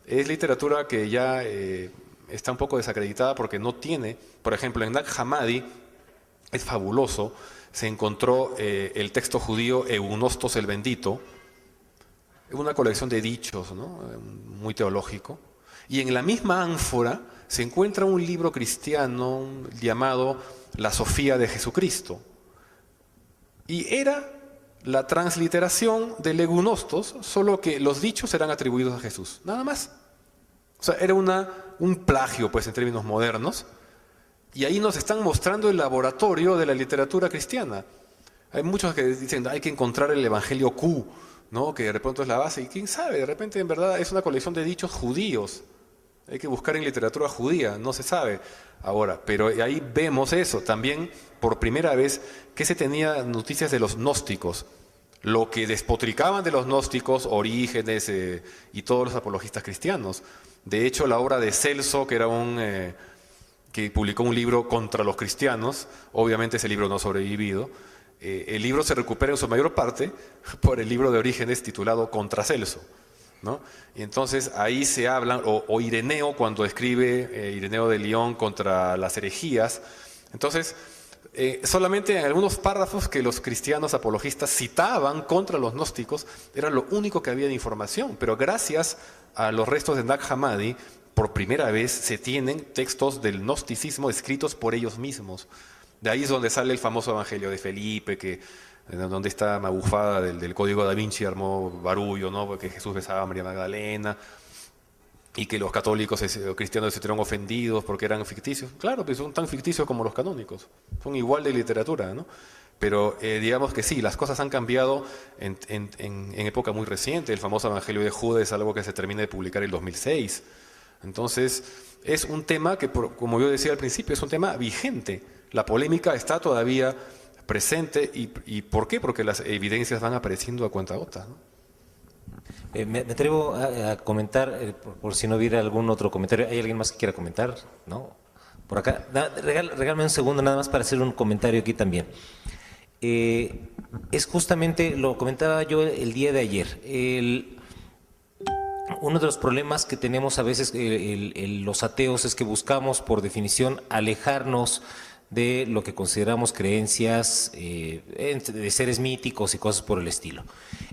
es literatura que ya está un poco desacreditada porque no tiene, por ejemplo, en Nag Hammadi, es fabuloso, se encontró el texto judío Eunostos el Bendito, una colección de dichos, ¿no? Muy teológico, y en la misma ánfora se encuentra un libro cristiano llamado La Sofía de Jesucristo, y era la transliteración del Eunostos, solo que los dichos eran atribuidos a Jesús, nada más. O sea, era un plagio, pues, en términos modernos. Y ahí nos están mostrando el laboratorio de la literatura cristiana. Hay muchos que dicen, hay que encontrar el Evangelio Q, ¿no? Que de repente es la base. Y quién sabe, de repente en verdad es una colección de dichos judíos. Hay que buscar en literatura judía, no se sabe ahora. Pero ahí vemos eso. También, por primera vez, que se tenía noticias de los gnósticos. Lo que despotricaban de los gnósticos, Orígenes y todos los apologistas cristianos. De hecho, la obra de Celso, que era que publicó un libro contra los cristianos, obviamente ese libro no ha sobrevivido, el libro se recupera en su mayor parte por el libro de Orígenes titulado Contra Celso, ¿no? Y entonces ahí se habla, o Ireneo cuando escribe, Ireneo de León contra las herejías, entonces solamente en algunos párrafos que los cristianos apologistas citaban contra los gnósticos, era lo único que había de información, pero gracias a los restos de Nag Hammadi, por primera vez se tienen textos del gnosticismo escritos por ellos mismos. De ahí es donde sale el famoso Evangelio de Felipe, donde esta magufada del Código da Vinci armó barullo, ¿no? Porque Jesús besaba a María Magdalena y que los católicos o cristianos se estuvieron ofendidos porque eran ficticios. Claro, pues son tan ficticios como los canónicos, son igual de literatura, ¿no? Pero digamos que sí, las cosas han cambiado en época muy reciente. El famoso Evangelio de Judas es algo que se termina de publicar en el 2006. Entonces, es un tema que, como yo decía al principio, es un tema vigente. La polémica está todavía presente. ¿Y por qué? Porque las evidencias van apareciendo a cuentagotas, ¿no? Me atrevo a comentar, por si no hubiera algún otro comentario. ¿Hay alguien más que quiera comentar? ¿No? Por acá. Regálame un segundo nada más para hacer un comentario aquí también. Es justamente, lo comentaba yo el día de ayer, uno de los problemas que tenemos a veces los ateos es que buscamos por definición alejarnos de lo que consideramos creencias de seres míticos y cosas por el estilo.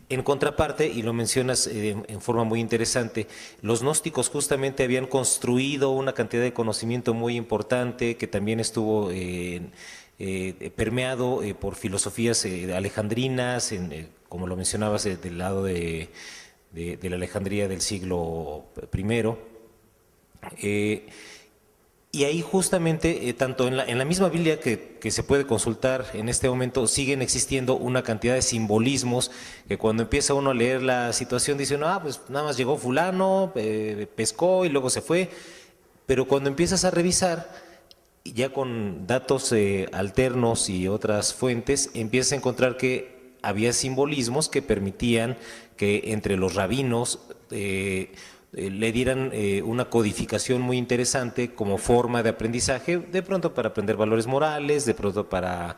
En contraparte, y lo mencionas en forma muy interesante, los gnósticos justamente habían construido una cantidad de conocimiento muy importante que también estuvo permeado por filosofías alejandrinas, como lo mencionabas, del lado de la Alejandría del siglo I. Y ahí justamente, tanto en la misma Biblia que se puede consultar en este momento, siguen existiendo una cantidad de simbolismos que cuando empieza uno a leer la situación dice, no, pues nada más llegó fulano, pescó y luego se fue. Pero cuando empiezas a revisar, ya con datos alternos y otras fuentes, empiezas a encontrar que había simbolismos que permitían que entre los rabinos le dieran una codificación muy interesante como forma de aprendizaje, de pronto para aprender valores morales, de pronto para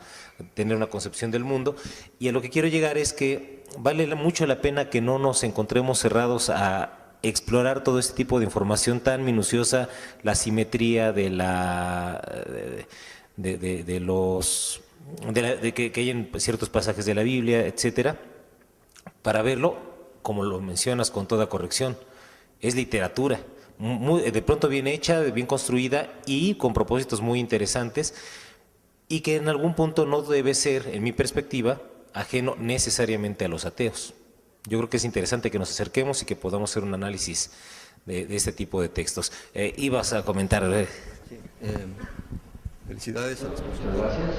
tener una concepción del mundo. Y a lo que quiero llegar es que vale mucho la pena que no nos encontremos cerrados a explorar todo este tipo de información tan minuciosa, la simetría de que hay en ciertos pasajes de la Biblia, etcétera, para verlo, como lo mencionas con toda corrección, es literatura, de pronto bien hecha, bien construida y con propósitos muy interesantes, y que en algún punto no debe ser, en mi perspectiva, ajeno necesariamente a los ateos. Yo creo que es interesante que nos acerquemos y que podamos hacer un análisis de este tipo de textos. Ibas a comentar. Sí, felicidades a los Muchas gracias.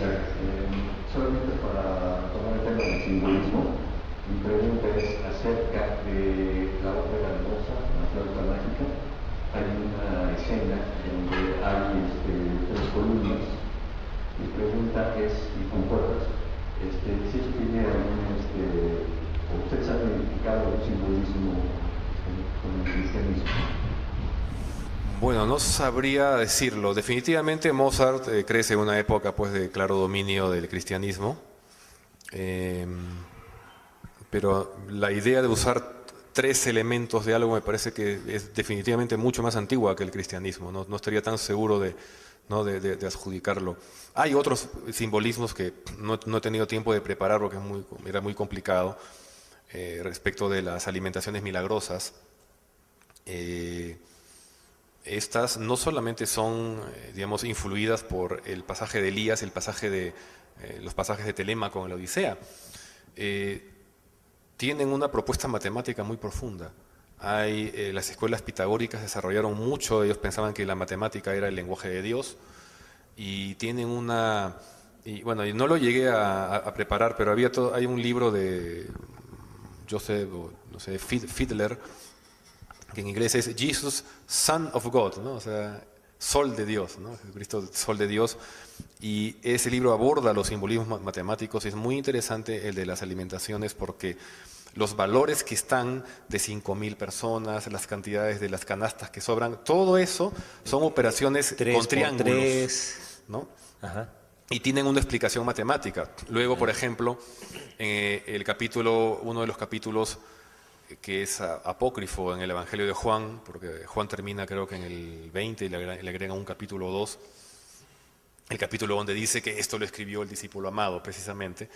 Solamente para tomar el tema del simbolismo, mi pregunta es acerca de la ópera de Mozart, La flauta mágica. Hay una escena donde hay tres columnas. Mi pregunta es, y concuerdas, si eso tiene algún, o ustedes han identificado un simbolismo con el cristianismo. Bueno, no sabría decirlo. Definitivamente Mozart crece en una época pues de claro dominio del cristianismo, pero la idea de usar tres elementos de algo me parece que es definitivamente mucho más antigua que el cristianismo. No estaría tan seguro de adjudicarlo. Hay otros simbolismos que no he tenido tiempo de preparar porque era muy complicado, respecto de las alimentaciones milagrosas. Estas no solamente son, digamos, influidas por el pasaje de Elías, los pasajes de Telémaco en la Odisea, tienen una propuesta matemática muy profunda. Las escuelas pitagóricas desarrollaron mucho, ellos pensaban que la matemática era el lenguaje de Dios, y tienen y no lo llegué a preparar, pero hay un libro de Joseph, Fiedler, que en inglés es Jesus, Son of God, ¿no? O sea, Sol de Dios, ¿no? Jesucristo, Sol de Dios. Y ese libro aborda los simbolismos matemáticos. Es muy interesante el de las alimentaciones porque los valores que están de 5.000 personas, las cantidades de las canastas que sobran, todo eso son operaciones con triángulos, ¿no? Ajá. Y tienen una explicación matemática. Luego, por ejemplo, uno de los capítulos que es apócrifo en el Evangelio de Juan, porque Juan termina creo que en el 20 y le agrega un capítulo 2, el capítulo donde dice que esto lo escribió el discípulo amado precisamente,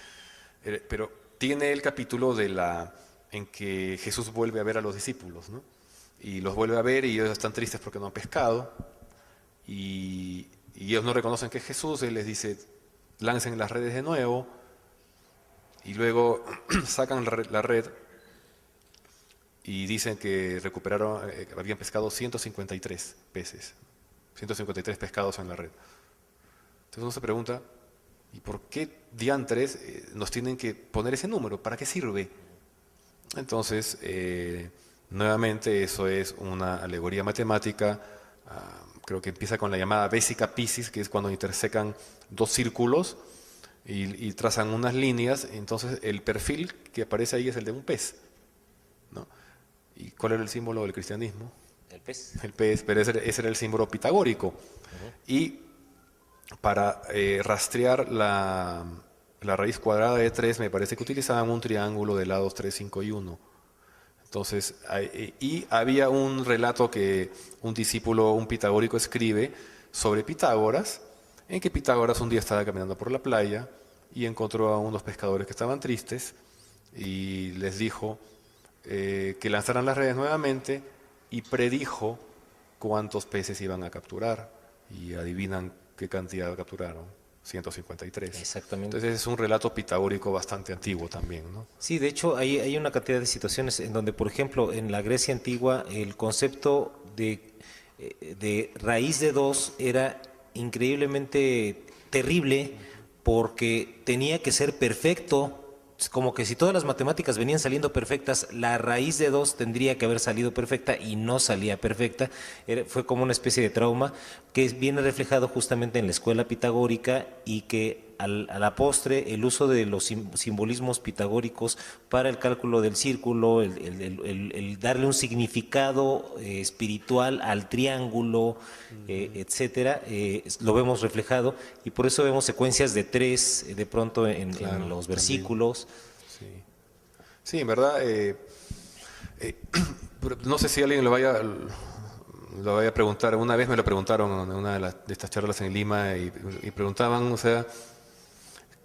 pero tiene el capítulo en que Jesús vuelve a ver a los discípulos, ¿no? Y los vuelve a ver y ellos están tristes porque no han pescado, y ellos no reconocen que es Jesús. Él les dice, lancen las redes de nuevo, y luego sacan la red y dicen que habían pescado 153 peces, 153 pescados en la red. Entonces uno se pregunta, ¿y por qué diantres nos tienen que poner ese número? ¿Para qué sirve? Entonces, nuevamente eso es una alegoría matemática. Creo que empieza con la llamada vesica piscis, que es cuando intersecan dos círculos y trazan unas líneas. Entonces el perfil que aparece ahí es el de un pez, ¿no? ¿Y cuál era el símbolo del cristianismo? El pez. El pez, pero ese era el símbolo pitagórico. Y para rastrear la raíz cuadrada de 3, me parece que utilizaban un triángulo de lados 3, 5 y 1. Entonces, y había un relato que un discípulo, un pitagórico, escribe sobre Pitágoras, en que Pitágoras un día estaba caminando por la playa y encontró a unos pescadores que estaban tristes y les dijo que lanzaran las redes nuevamente, y predijo cuántos peces iban a capturar, y adivinan qué cantidad capturaron: 153. Exactamente. Entonces es un relato pitagórico bastante antiguo también, ¿no? Sí, de hecho hay una cantidad de situaciones en donde, por ejemplo, en la Grecia antigua el concepto de raíz de 2 era increíblemente terrible porque tenía que ser perfecto. Como que si todas las matemáticas venían saliendo perfectas, la raíz de 2 tendría que haber salido perfecta y no salía perfecta. Fue como una especie de trauma que viene reflejado justamente en la escuela pitagórica, y que a la postre el uso de los simbolismos pitagóricos para el cálculo del círculo, el darle un significado espiritual al triángulo, etcétera, lo vemos reflejado, y por eso vemos secuencias de 3 de pronto en los versículos. Sí. Sí, en verdad, no sé si alguien lo vaya a preguntar. Una vez me lo preguntaron en una de estas charlas en Lima, y preguntaban, o sea,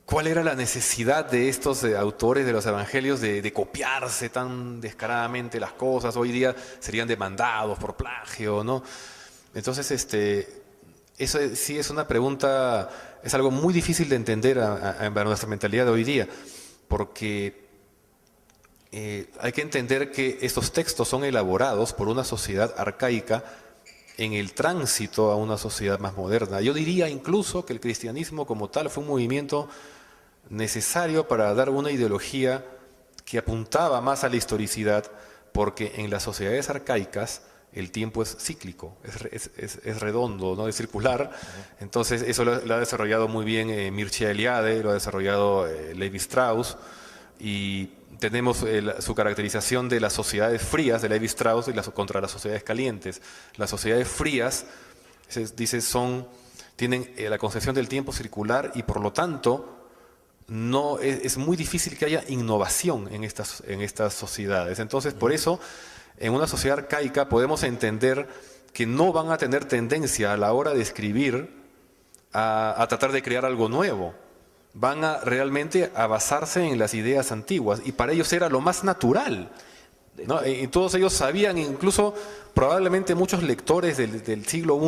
¿Cuál era la necesidad de estos autores de los evangelios de copiarse tan descaradamente las cosas? Hoy día serían demandados por plagio, ¿no? Entonces, eso sí es una pregunta, es algo muy difícil de entender a nuestra mentalidad de hoy día, porque hay que entender que estos textos son elaborados por una sociedad arcaica en el tránsito a una sociedad más moderna. Yo diría incluso que el cristianismo como tal fue un movimiento necesario para dar una ideología que apuntaba más a la historicidad, porque en las sociedades arcaicas el tiempo es cíclico, es redondo, ¿no? Es circular. Entonces eso lo ha desarrollado muy bien Mircea Eliade, lo ha desarrollado Levi Strauss, y tenemos su caracterización de las sociedades frías de Levi Strauss contra las sociedades calientes. Las sociedades frías, dice, tienen la concepción del tiempo circular, y por lo tanto no es muy difícil que haya innovación en estas sociedades. Entonces, por eso, en una sociedad arcaica podemos entender que no van a tener tendencia a la hora de escribir a tratar de crear algo nuevo. Van a realmente a basarse en las ideas antiguas, y para ellos era lo más natural, ¿no? Y todos ellos sabían, incluso probablemente muchos lectores del siglo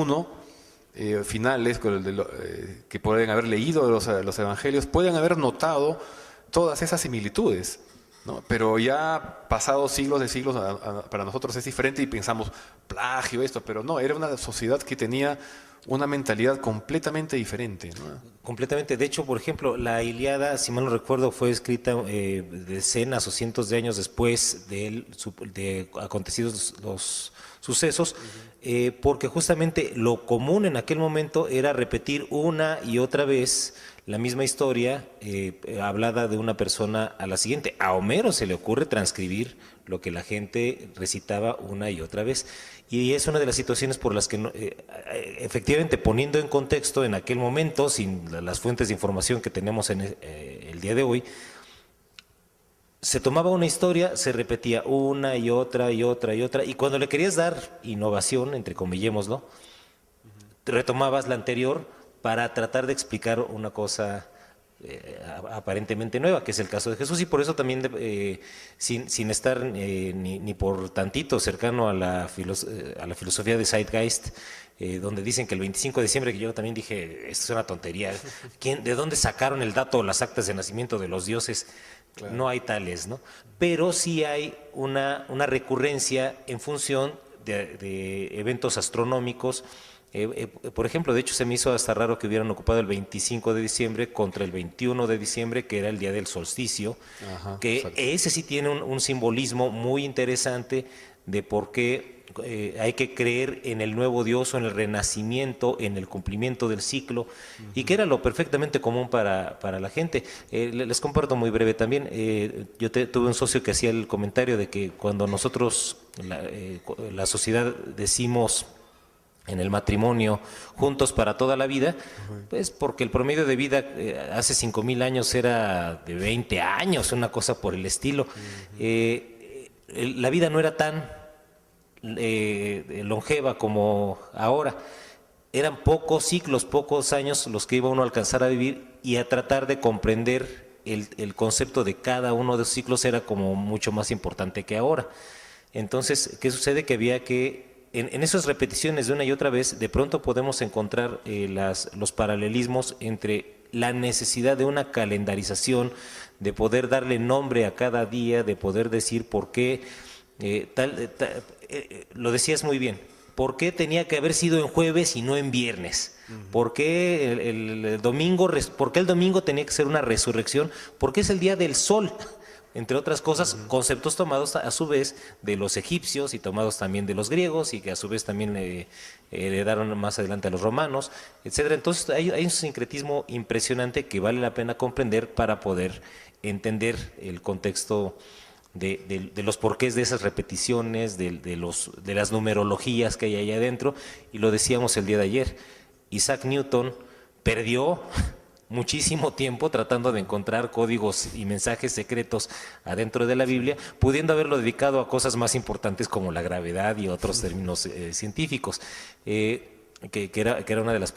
I, finales, que pueden haber leído los evangelios, pueden haber notado todas esas similitudes, ¿no? Pero ya pasados siglos de siglos, para nosotros es diferente y pensamos plagio, esto, pero no, era una sociedad que tenía una mentalidad completamente diferente, ¿no? Completamente. De hecho, por ejemplo, la Ilíada, si mal no recuerdo, fue escrita decenas o cientos de años después de acontecidos los sucesos, porque justamente lo común en aquel momento era repetir una y otra vez la misma historia hablada de una persona a la siguiente. A Homero se le ocurre transcribir lo que la gente recitaba una y otra vez. Y es una de las situaciones por las que, efectivamente, poniendo en contexto en aquel momento, sin las fuentes de información que tenemos en el día de hoy, se tomaba una historia, se repetía una y otra y otra y otra, y cuando le querías dar innovación, entrecomillémoslo, retomabas la anterior para tratar de explicar una cosa aparentemente nueva, que es el caso de Jesús. Y por eso también, sin estar ni por tantito cercano a la filosofía de Zeitgeist, donde dicen que el 25 de diciembre, que yo también dije, esto es una tontería, ¿de dónde sacaron el dato o las actas de nacimiento de los dioses? Claro. No hay tales, ¿no? Pero sí hay una recurrencia en función de eventos astronómicos. Por ejemplo, de hecho se me hizo hasta raro que hubieran ocupado el 25 de diciembre contra el 21 de diciembre, que era el día del solsticio. Ajá, que exacto. Ese sí tiene un simbolismo muy interesante de por qué hay que creer en el nuevo Dios o en el renacimiento, en el cumplimiento del ciclo, y que era lo perfectamente común para la gente. Les comparto muy breve también. Yo tuve un socio que hacía el comentario de que cuando nosotros, la sociedad, decimos en el matrimonio, juntos para toda la vida, pues porque el promedio de vida hace 5,000 años era de 20 años, una cosa por el estilo. La vida no era tan longeva como ahora. Eran pocos ciclos, pocos años los que iba uno a alcanzar a vivir, y a tratar de comprender el concepto de cada uno de esos ciclos era como mucho más importante que ahora. Entonces, ¿qué sucede? Que había que en esas repeticiones de una y otra vez, de pronto podemos encontrar los paralelismos entre la necesidad de una calendarización, de poder darle nombre a cada día, de poder decir por qué, lo decías muy bien, por qué tenía que haber sido en jueves y no en viernes, por qué el domingo tenía que ser una resurrección, por qué es el día del sol. Entre otras cosas, conceptos tomados a su vez de los egipcios y tomados también de los griegos, y que a su vez también heredaron más adelante a los romanos, etcétera. Entonces hay un sincretismo impresionante que vale la pena comprender para poder entender el contexto de los porqués de esas repeticiones, de las numerologías que hay ahí adentro. Y lo decíamos el día de ayer, Isaac Newton perdió muchísimo tiempo tratando de encontrar códigos y mensajes secretos adentro de la Biblia, pudiendo haberlo dedicado a cosas más importantes como la gravedad y otros términos científicos, que era una de las